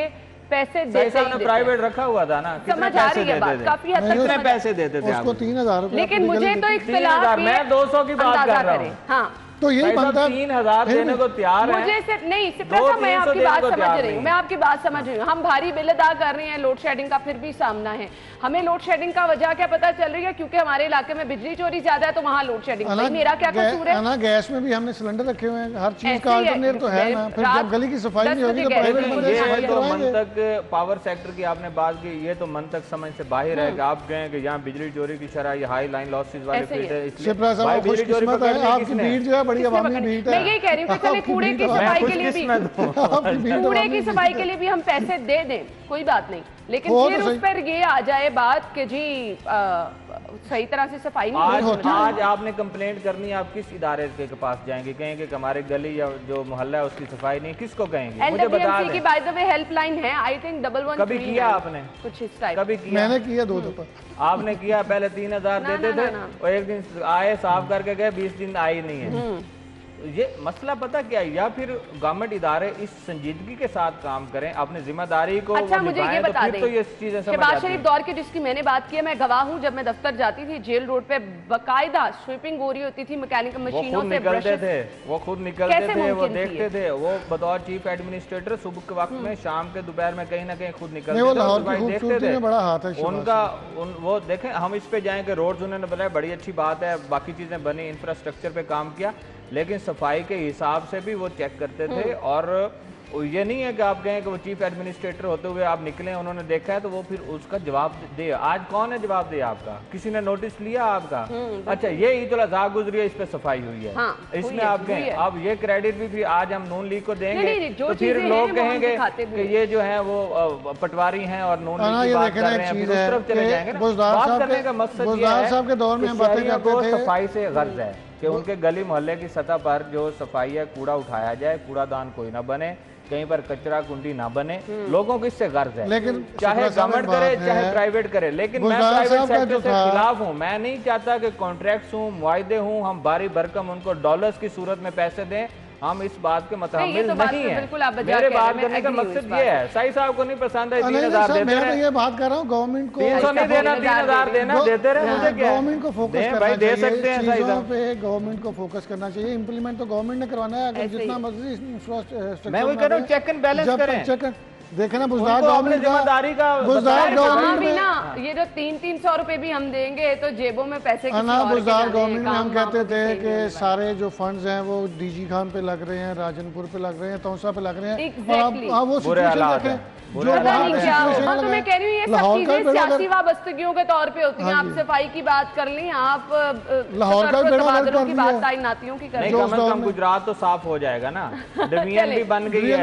पैसे देते हैं। प्राइवेट रखा हुआ था ना, समझ आ रही है बात, काफी हद तक पैसे देते थे उसको 3000। लेकिन मुझे तो इख्तिलाफ, मैं 200 की बात कर रहा हूँ। हाँ तो यही बनता है। 3000 देने को तैयार है। मुझे सिर्फ नहीं, सिर्फ मैं आपकी बात समझ रही हूँ, मैं आपकी बात समझ रही हूँ। हम भारी बिल अदा कर रहे हैं, लोड शेडिंग का फिर भी सामना है। हमें लोड शेडिंग का वजह क्या पता चल रही है? क्योंकि हमारे इलाके में बिजली चोरी ज्यादा है तो वहाँ लोड शेडिंग। मेरा क्या कसूर है? ना गैस में भी हमने सिलेंडर रखे हुए हैं, हर चीज का अल्टरनेट तो है ना। फिर जब गली की सफाई नहीं होगी तो प्राइवेट बंदे सफाई करवाएंगे। मंतक पावर सेक्टर की आपने बात की, ये तो मंतक समझ से बाहर है कि आप कहें कि यहाँ बिजली चोरी की शरह हाई लाइन लॉसेस वाले फील्ड है। शिप्रा साहब खुशकिस्मत है, आपकी भीड़ जो है बड़ी अवामी भीड़। मैं यही कह रही हूँ कि चलिए कूड़े की सफाई के लिए भी, कूड़े की सफाई के लिए भी हम पैसे दे दें, कोई बात नहीं, लेकिन फिर उस पर ये आ जाए बात कि जी सही तरह से सफाई नहीं होती। आज आपने कंप्लेंट करनी है, आप किस इदारे के पास जाएंगे? कहेंगे कि हमारे गली या जो मोहल्ला है उसकी सफाई नहीं, किसको कहेंगे? मुझे बता दें की बाय द वे हेल्पलाइन है, आई थिंक 113। कभी किया आपने कुछ इस टाइप? कभी किया? मैंने किया 2 दफा। आपने किया? पहले 3000 देते थे और एक दिन आए साफ करके गए, 20 दिन आई नहीं है। ये मसला पता क्या है? या फिर गवर्नमेंट इदारे इस संजीदगी के साथ काम करें, अपनी जिम्मेदारी को अच्छा मुझे ये बता दें, तो ये चीजें शहबाज शरीफ दौर की जिसकी मैंने बात की है, मैं गवाह हूँ। जब मैं दफ्तर जाती थी जेल रोड पे बाकायदा स्वीपिंग हो रही होती थी, मैकेनिकल मशीनों से निकलते थे, वो खुद निकलते थे, वो देखते थे। वो बतौर चीफ एडमिनिस्ट्रेटर सुबह के वक्त में, शाम के दोपहर में कहीं ना कहीं खुद निकलते थे, देखते थे। उनका वो देखें, हम इस पे जाएंगे, रोड्स उन्होंने बताया बड़ी अच्छी बात है, बाकी चीजें बनी, इंफ्रास्ट्रक्चर पे काम किया, लेकिन सफाई के हिसाब से भी वो चेक करते थे। और ये नहीं है कि आप कहें कि वो चीफ एडमिनिस्ट्रेटर होते हुए आप निकले, उन्होंने देखा है तो वो फिर उसका जवाब दे। आज कौन है जवाब दे आपका? किसी ने नोटिस लिया आपका? अच्छा, ये ईद उल अज़हा गुजरी है, इस पे सफाई हुई है, इसमें आप कहें अब ये क्रेडिट भी आज हम नून लीग को देंगे तो फिर लोग कहेंगे कि ये जो है वो पटवारी हैं और नून लीग की बात कर रहे हैं, फिर उस तरफ चले जाएंगे ना। बात करने का मकसद ये है को सफाई से गर्ज है कि उनके गली मोहल्ले की सतह पर जो सफाई है, कूड़ा उठाया जाए, कूड़ादान कोई ना बने, कहीं पर कचरा कुंडी ना बने, लोगों को इससे गर्ज है। लेकिन चाहे गवर्नमेंट करे चाहे प्राइवेट करे, लेकिन मैं प्राइवेट सेक्टर से खिलाफ हूँ। मैं नहीं चाहता कि कॉन्ट्रैक्ट्स हूँ, मुआहदे हूँ, हम बारी भरकम उनको डॉलर्स की सूरत में पैसे दें, हम इस बात के मुताबिक नहीं है। मेरे बात करने का मकसद ये है, साई साहब को नहीं पसंद है 3000 देते हैं, मैं ये बात कर रहा हूँ गवर्नमेंट को 300 नहीं देना, 3000 देना, देते रहे, मुझे क्या है? गवर्नमेंट को फोकस करना भाई दे सकते हैं चीजों पे, गवर्नमेंट को फोकस करना चाहिए। इंप्लीमेंट तो गवर्नमेंट ने करवाना है, अगर जितना मर्जी इंफ्रास्ट्रक्चर, मैं वही कह रहा हूँ, चेक एंड बैलेंस करें। देखे ना बुजदार गवर्नमेंट जिम्मेदारी का भी ना, ये जो 300-300 रुपए भी हम देंगे तो जेबों में पैसे बुजदार गवर्नमेंट में हम कहते थे कि सारे जो फंड्स हैं वो डीजी खान पे लग रहे हैं, राजनपुर पे लग रहे हैं, तौसा पे लग रहे हैं। आप वो सिचुएशन देखें जो मैं कह रही हूँ, ये सब चीजें सियासी वाबस्तगियों के तौर पे होती हैं। आप सफाई की बात कर लें, आप लाहौर का की बात ताइनातियों की करें, कम गुजरात तो साफ हो जाएगा ना, डिवीजन भी बन गई है,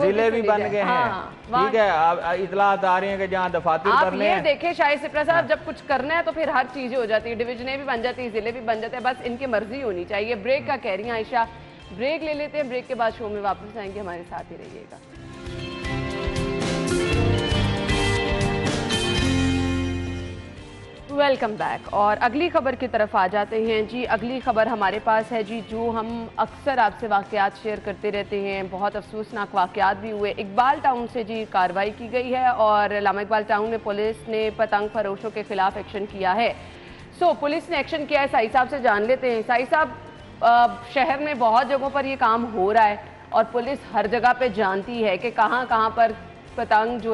जिले भी बन गए हैं, ठीक है। इतलात आ रही है कि जहाँ दफातर करने हैं। देखे शाहिद सिपरा साहब, जब कुछ करना है तो फिर हर चीजें हो जाती है, डिवीजनें भी बन जाती है, जिले भी बन जाते हैं, बस इनकी मर्जी होनी चाहिए। ब्रेक का कह रही हैं आयशा, ब्रेक ले लेते हैं, ब्रेक के बाद शो में वापस आएंगे, हमारे साथ ही रहिएगा। Welcome back. और अगली खबर की तरफ आ जाते हैं जी। अगली खबर हमारे पास है जी, जो हम अक्सर आपसे वाक़यात शेयर करते रहते हैं। बहुत अफसोसनाक वाक़यात भी हुए। इकबाल टाउन से जी कार्रवाई की गई है और अल्लामा इकबाल टाउन में पुलिस ने पतंग फरोशों के खिलाफ एक्शन किया है। पुलिस ने एक्शन किया है। साई साहब से जान लेते हैं। साई साहब, शहर में बहुत जगहों पर ये काम हो रहा है और पुलिस हर जगह पे जानती है कि कहाँ कहाँ पर पतंग जो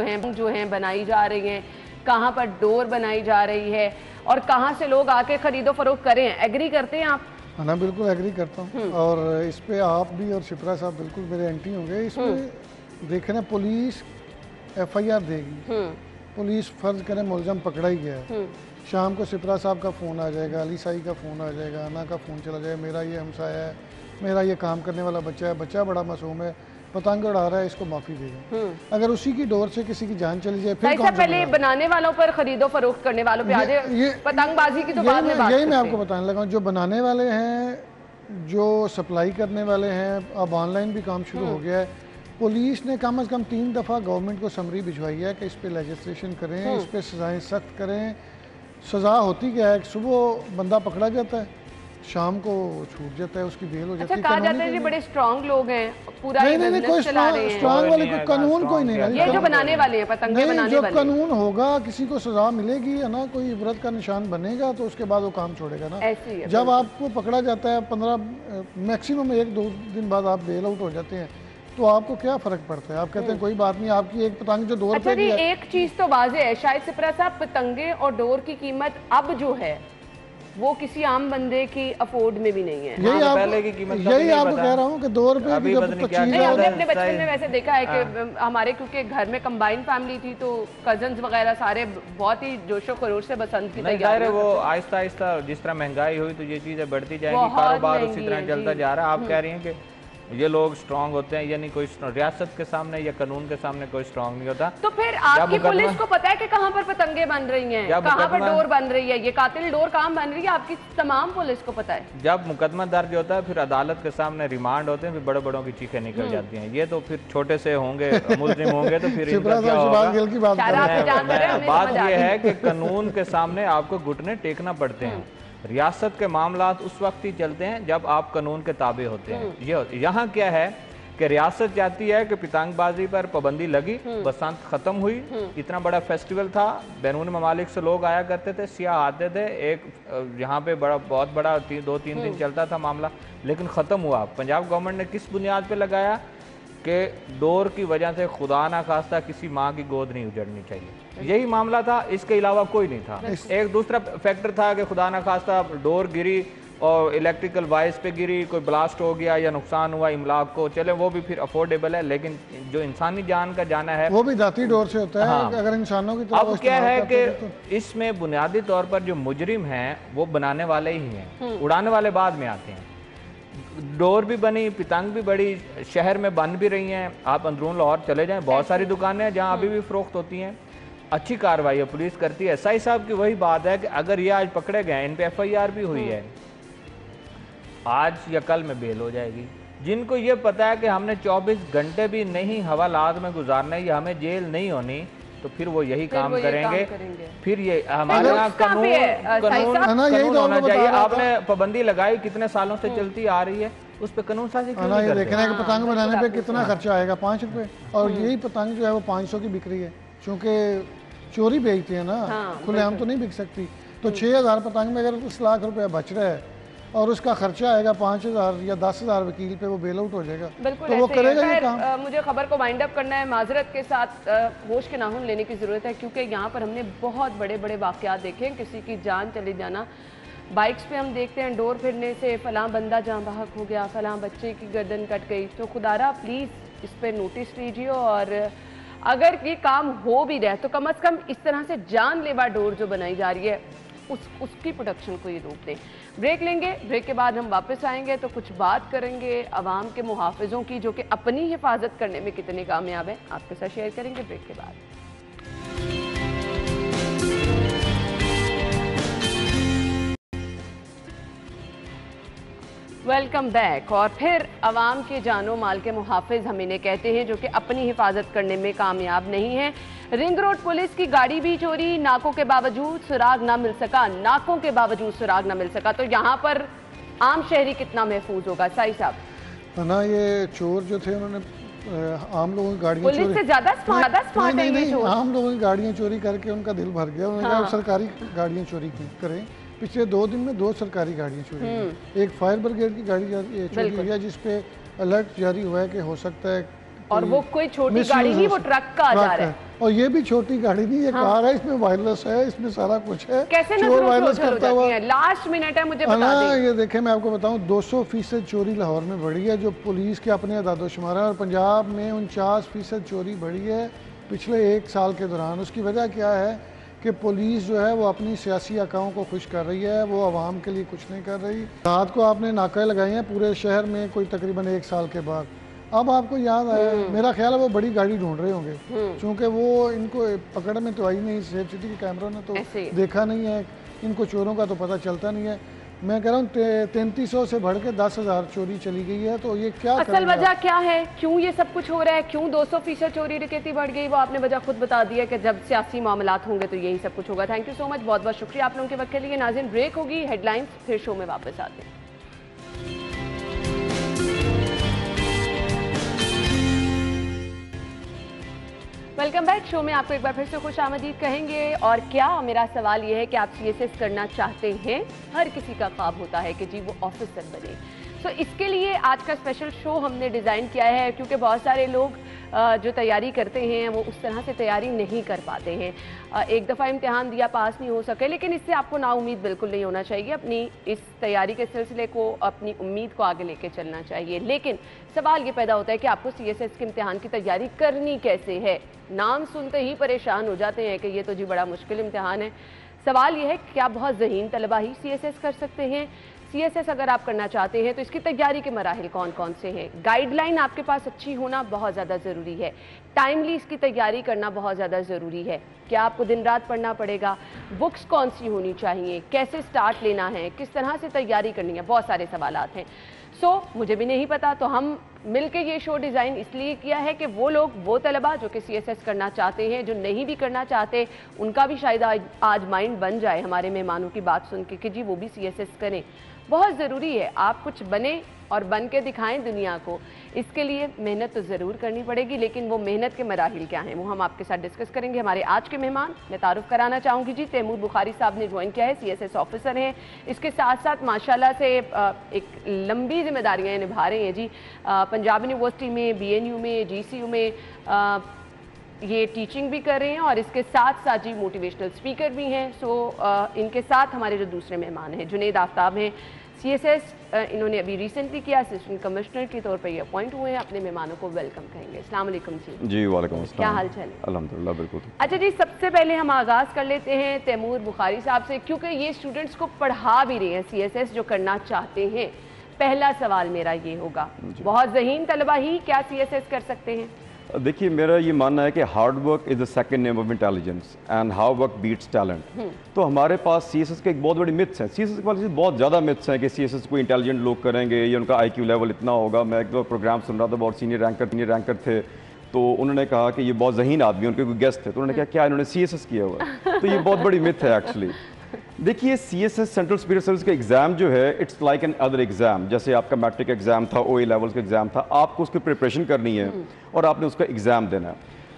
हैं बनाई जा रही हैं, कहाँ पर डोर बनाई जा रही है और कहाँ से लोग आके खरीदो फरोख्त करें। एग्री करते हैं आप? हाँ, बिल्कुल एग्री करता हूँ। और इस पे आप भी और शिप्रा साहब बिल्कुल मेरे एंटी होंगे। इसमें देखें ना, पुलिस FIR देगी, पुलिस फर्ज करें मुलजम पकड़ा ही गया है, शाम को शिप्रा साहब का फ़ोन आ जाएगा, अली साई का फ़ोन आ जाएगा, अना का फ़ोन चला जाएगा, मेरा ये हमसाया है, मेरा ये काम करने वाला बच्चा है, बच्चा बड़ा मासूम है, पतंग उड़ा रहा है, इसको माफ़ी देगा। अगर उसी की डोर से किसी की जान चली जाए फिर कौन पहले बनाने वालों पर खरीदो फरोख्त करने वालों पे आधे पतंगबाजी की तो बाद में बात यही मैं आपको बताने लगा हूँ। जो बनाने वाले हैं, जो सप्लाई करने वाले हैं, अब ऑनलाइन भी काम शुरू हो गया है। पुलिस ने कम से कम 3 दफ़ा गवर्नमेंट को समरी भिजवाई है कि इस पर लेजिस्लेशन करें, इस पर सज़ाएँ सख्त करें। सज़ा होती क्या है? सुबह बंदा पकड़ा जाता है, शाम को छूट जाता है, उसकी बेल हो जाती है। कहा जाता है कि बड़े स्ट्रांग लोग हैं, पूरा नहीं, कोई स्ट्रांग वाले कोई कानून कोई नहीं है। ये जो बनाने वाले हैं, पतंगे बनाने वाले, जब कानून होगा किसी को सजा मिलेगी है ना, कोई इबरत का निशान बनेगा तो उसके बाद वो काम छोड़ेगा ना। जब आपको पकड़ा जाता है 15 मैक्सिमम 1-2 दिन बाद आप बेल आउट हो जाते हैं, तो आपको क्या फर्क पड़ता है? आप कहते हैं कोई बात नहीं, आपकी एक पतंग जो डोर पे है। एक चीज तो वाज़ेह है शायद सिप्रा साहब, पतंगे और डोर की कीमत अब जो है वो किसी आम बंदे की अफोर्ड में भी नहीं है। पहले की कीमत यही आपको कह रहा हूँ कि 2 रुपए की जब नहीं, हमने अपने बचपन में वैसे देखा है कि हमारे क्योंकि घर में कंबाइन फैमिली थी तो कजन्स वगैरह सारे बहुत ही जोशो खरोश से बसंत की तैयारी। वो आहिस्ता आहिस्ता जिस तरह महंगाई हुई तो ये चीजें बढ़ती जाएंगी, कारोबार उसी तरह चलता जा रहा है। आप कह रही हैं कि ये लोग स्ट्रांग होते हैं, यानी कोई रियासत के सामने या कानून के सामने कोई स्ट्रांग नहीं होता। तो फिर आपकी पुलिस को पता है कि कहाँ पर पतंगे बन रही हैं, कहाँ पर डोर बन रही है, ये कातिल डोर कहाँ बन रही है, आपकी तमाम पुलिस को पता है। जब मुकदमा दर्ज होता है फिर अदालत के सामने रिमांड होते हैं, फिर बड़े बड़ों की चीखें निकल जाती हैं। ये तो फिर छोटे से होंगे, मुल्जिम होंगे तो फिर इनका क्या होगा? बात यह है कि कानून के सामने आपको घुटने टेकना पड़ते हैं। रियासत के मामलात उस वक्त ही चलते हैं जब आप कानून के ताबे होते हैं। ये यहाँ क्या है कि रियासत चाहती है कि पतंगबाजी पर पाबंदी लगी, बसंत खत्म हुई, इतना बड़ा फेस्टिवल था, बैरून ममालिक से लोग आया करते थे, सियाह आते थे, एक यहाँ पे बहुत बड़ा 2-3 दिन चलता था मामला, लेकिन ख़त्म हुआ। पंजाब गवर्नमेंट ने किस बुनियाद पे लगाया कि डोर की वजह से खुदा ना खास्ता किसी माँ की गोद नहीं उजड़नी चाहिए, यही मामला था, इसके अलावा कोई नहीं था। एक दूसरा फैक्टर था कि खुदा ना खास्ता डोर गिरी और इलेक्ट्रिकल वायर्स पे गिरी, कोई ब्लास्ट हो गया या नुकसान हुआ इमलाक को, चले वो भी फिर अफोर्डेबल है, लेकिन जो इंसानी जान का जाना है वो भी दाती डोर से होता है। हाँ। अगर इंसानों की अब क्या है कि इसमें बुनियादी तौर पर जो मुजरिम हैं वो बनाने वाले ही हैं, उड़ाने वाले बाद में आते हैं। डोर भी बनी, पतंग भी बड़ी, शहर में बन भी रही हैं। आप अंदरून लाहौर चले जाएं, बहुत सारी दुकानें हैं जहाँ अभी भी फरोख्त होती हैं। अच्छी कार्रवाई है, पुलिस करती है। साई साहब की वही बात है कि अगर ये आज पकड़े गए, इन पे FIR भी हुई है, आज या कल में बेल हो जाएगी। जिनको ये पता है कि हमने 24 घंटे भी नहीं हवालात में गुजारना है या हमें जेल नहीं होनी, तो फिर वो यही काम करेंगे। फिर ये हमारे यहाँ कानून होना चाहिए। आपने पाबंदी लगाई, कितने सालों से चलती आ रही है, उस पर कानून साजी क्यों नहीं करते? देखना है कि पतंग बनाने पे कितना खर्चा आएगा, 5 रुपए, और यही पतंग जो है वो 500 की बिक रही है, क्योंकि चोरी बेचते हैं ना, खुलेआम तो नहीं बिक सकती। तो 6000 पतंग में अगर 10 लाख रुपया बच रहा है और उसका खर्चा आएगा 5000 या 10,000 वकील पे, वो बेल आउट हो जाएगा, तो वो करेगा ये काम। मुझे खबर को वाइंड अप करना है, माजरत के साथ होश के नाखून लेने की ज़रूरत है, क्योंकि यहाँ पर हमने बहुत बड़े बड़े वाक़यात देखे हैं, किसी की जान चली जाना। बाइक्स पे हम देखते हैं डोर फिरने से फलां बंदा जान बहक हो गया, फलां बच्चे की गर्दन कट गई। तो खुदारा प्लीज़ इस पर नोटिस लीजिए, और अगर ये काम हो भी रहा है तो कम से कम इस तरह से जानलेवा डोर जो बनाई जा रही है उसकी प्रोडक्शन को ये रोक दें। ब्रेक लेंगे, ब्रेक के बाद हम वापस आएंगे तो कुछ बात करेंगे अवाम के मुहाफ़िज़ों की, जो कि अपनी हिफाजत करने में कितने कामयाब हैं, आपके साथ शेयर करेंगे ब्रेक के बाद। Welcome back. और फिर अवाम के जानो माल के मुहाफिज हम इन्हें कहते हैं, जो कि अपनी हिफाजत करने में कामयाब नहीं है। रिंग रोड पुलिस की गाड़ी भी चोरी, नाकों के बावजूद सुराग ना मिल सका, नाकों के बावजूद सुराग ना मिल सका। तो यहाँ पर आम शहरी कितना महफूज होगा साई साहब? ना ये चोर जो थे उन्होंने आम लोगों की गाड़ियाँ पुलिस से ज्यादा स्मार्ट है ये चोर। आम लोगों की गाड़ियाँ चोरी करके उनका दिल भर गया। उन्होंने कहा सरकारी गाड़ियाँ चोरी करें। पिछले 2 दिन में 2 सरकारी गाड़ियाँ चोरी हुई। एक फायर ब्रिगेड की गाड़ी चोरी हुई है जिसपे अलर्ट जारी हुआ है कि हो सकता है, और वो कोई छोटी गाड़ी नहीं, वो ट्रक का आ जा रहा है। और ये भी छोटी गाड़ी नहीं, ये कार है, इसमें वायरलेस है, इसमें सारा कुछ है। कैसे चोर वायरलेस करता हुआ लास्ट मिनट है, मुझे बता दें। ये देखें, मैं आपको बताऊं 200% चोरी लाहौर में बढ़ी है, जो पुलिस के अपने अदादोशुमार है। और पंजाब में 49% चोरी बढ़ी है पिछले 1 साल के दौरान। उसकी वजह क्या है कि पुलिस जो है वो अपनी सियासी अकाओं को खुश कर रही है, वो आवाम के लिए कुछ नहीं कर रही। रात को आपने नाके लगाए हैं पूरे शहर में, कोई तकरीबन 1 साल के बाद। अब आपको याद आया, मेरा ख्याल है वो बड़ी गाड़ी ढूंढ रहे होंगे, क्योंकि वो इनको पकड़ में तो आई नहीं, सेफ सिटी के कैमरों ने तो देखा नहीं है, इनको चोरों का तो पता चलता नहीं है। मैं कह रहा हूँ 3300 से बढ़ के 10,000 चोरी चली गई है। तो ये क्या असल वजह क्या है, क्यों ये सब कुछ हो रहा है, क्यों 200% चोरी डकैती बढ़ गई? वो आपने वजह खुद बता दिया कि जब सियासी मामलात होंगे तो यही सब कुछ होगा। थैंक यू सो मच, बहुत बहुत शुक्रिया आप लोगों के वक्त के लिए। नाज़रीन, ब्रेक होगी, हेडलाइंस फिर शो में वापस आते हैं। Welcome back. शो में आपको एक बार फिर से खुश आमदीद कहेंगे। और क्या, मेरा सवाल यह है कि आप CSS करना चाहते हैं? हर किसी का ख्वाब होता है कि जी वो ऑफिसर बने। तो इसके लिए आज का स्पेशल शो हमने डिज़ाइन किया है, क्योंकि बहुत सारे लोग जो तैयारी करते हैं वो उस तरह से तैयारी नहीं कर पाते हैं। एक दफ़ा इम्तिहान दिया, पास नहीं हो सके, लेकिन इससे आपको नाउम्मीद बिल्कुल नहीं होना चाहिए। अपनी इस तैयारी के सिलसिले को, अपनी उम्मीद को आगे लेके चलना चाहिए। लेकिन सवाल ये पैदा होता है कि आपको CSS के इम्तिहान की तैयारी करनी कैसे है। नाम सुनते ही परेशान हो जाते हैं कि ये तो जी बड़ा मुश्किल इम्तिहान है। सवाल ये है कि क्या बहुत ज़हीन तलबा ही CSS कर सकते हैं? CSS अगर आप करना चाहते हैं तो इसकी तैयारी के मराहिल कौन कौन से हैं? गाइडलाइन आपके पास अच्छी होना बहुत ज़्यादा ज़रूरी है। टाइमली इसकी तैयारी करना बहुत ज़्यादा ज़रूरी है। क्या आपको दिन रात पढ़ना पड़ेगा? बुक्स कौन सी होनी चाहिए? कैसे स्टार्ट लेना है? किस तरह से तैयारी करनी है? बहुत सारे सवालात हैं। मुझे भी नहीं पता, तो हम मिलके ये शो डिज़ाइन इसलिए किया है कि वो लोग, वो तलबा जो कि CSS करना चाहते हैं, जो नहीं भी करना चाहते, उनका भी शायद आज माइंड बन जाए हमारे मेहमानों की बात सुन के कि जी वो भी CSS करें। बहुत ज़रूरी है आप कुछ बने और बन के दिखाएं दुनिया को। इसके लिए मेहनत तो ज़रूर करनी पड़ेगी, लेकिन वो मेहनत के मराहिल क्या हैं वो हम आपके साथ डिस्कस करेंगे। हमारे आज के मेहमान, मैं तारुफ कराना चाहूँगी जी, तैमूर बुखारी साहब ने ज्वाइन किया है, CSS ऑफिसर हैं। इसके साथ साथ माशाल्लाह से एक लंबी जिम्मेदारियाँ निभा रहे हैं जी। पंजाब यूनिवर्सिटी में, BNU में, GCU में ये टीचिंग भी कर रहे हैं और इसके साथ साथ जी मोटिवेशनल स्पीकर भी हैं। इनके साथ हमारे जो दूसरे मेहमान हैं, जुनेद आफ्ताब हैं, CSS इन्होंने अभी रिसेंटली किया, असिस्टेंट कमिश्नर के तौर पर ये अपॉइंट हुए हैं। अपने मेहमानों को वेलकम कहेंगे। अस्सलाम वालेकुम जी। जी वालेकुम अस्सलाम। क्या हाल चाल है? अल्हम्दुलिल्लाह, बिल्कुल। अच्छा जी, सबसे पहले हम आगाज़ कर लेते हैं तैमूर बुखारी साहब से, क्योंकि ये स्टूडेंट्स को पढ़ा भी रहे हैं CSS जो करना चाहते हैं। पहला सवाल मेरा ये होगा, बहुत ज़हीन तलबा ही क्या CSS कर सकते हैं? देखिए, मेरा ये मानना है कि hard work is the second name of intelligence and hard work beats talent. तो हमारे पास CSS के एक बहुत बड़ी मिथ्स हैं। CSS के पास बहुत ज़्यादा मिथ्स हैं कि CSS को इंटेलिजेंट लोग करेंगे या उनका IQ लेवल इतना होगा। मैं एक दो प्रोग्राम सुन रहा था, बहुत सीनियर रैंकर थे, तो उन्होंने कहा कि ये बहुत ज़हीन आदमी, उनके कोई गेस्ट थे, तो उन्होंने कहा क्या इन्होंने CSS किया हुआ है? तो ये बहुत बड़ी मिथ है एक्चुअली। देखिए, CSS सेंट्रल सुपीरियर सर्विस का एग्ज़ाम जो है, it's like an other exam. जैसे आपका मैट्रिक एग्ज़ाम था, OA लेवल्स का एग्ज़ाम था, आपको उसकी प्रिपरेशन करनी है और आपने उसका एग्ज़ाम देना है।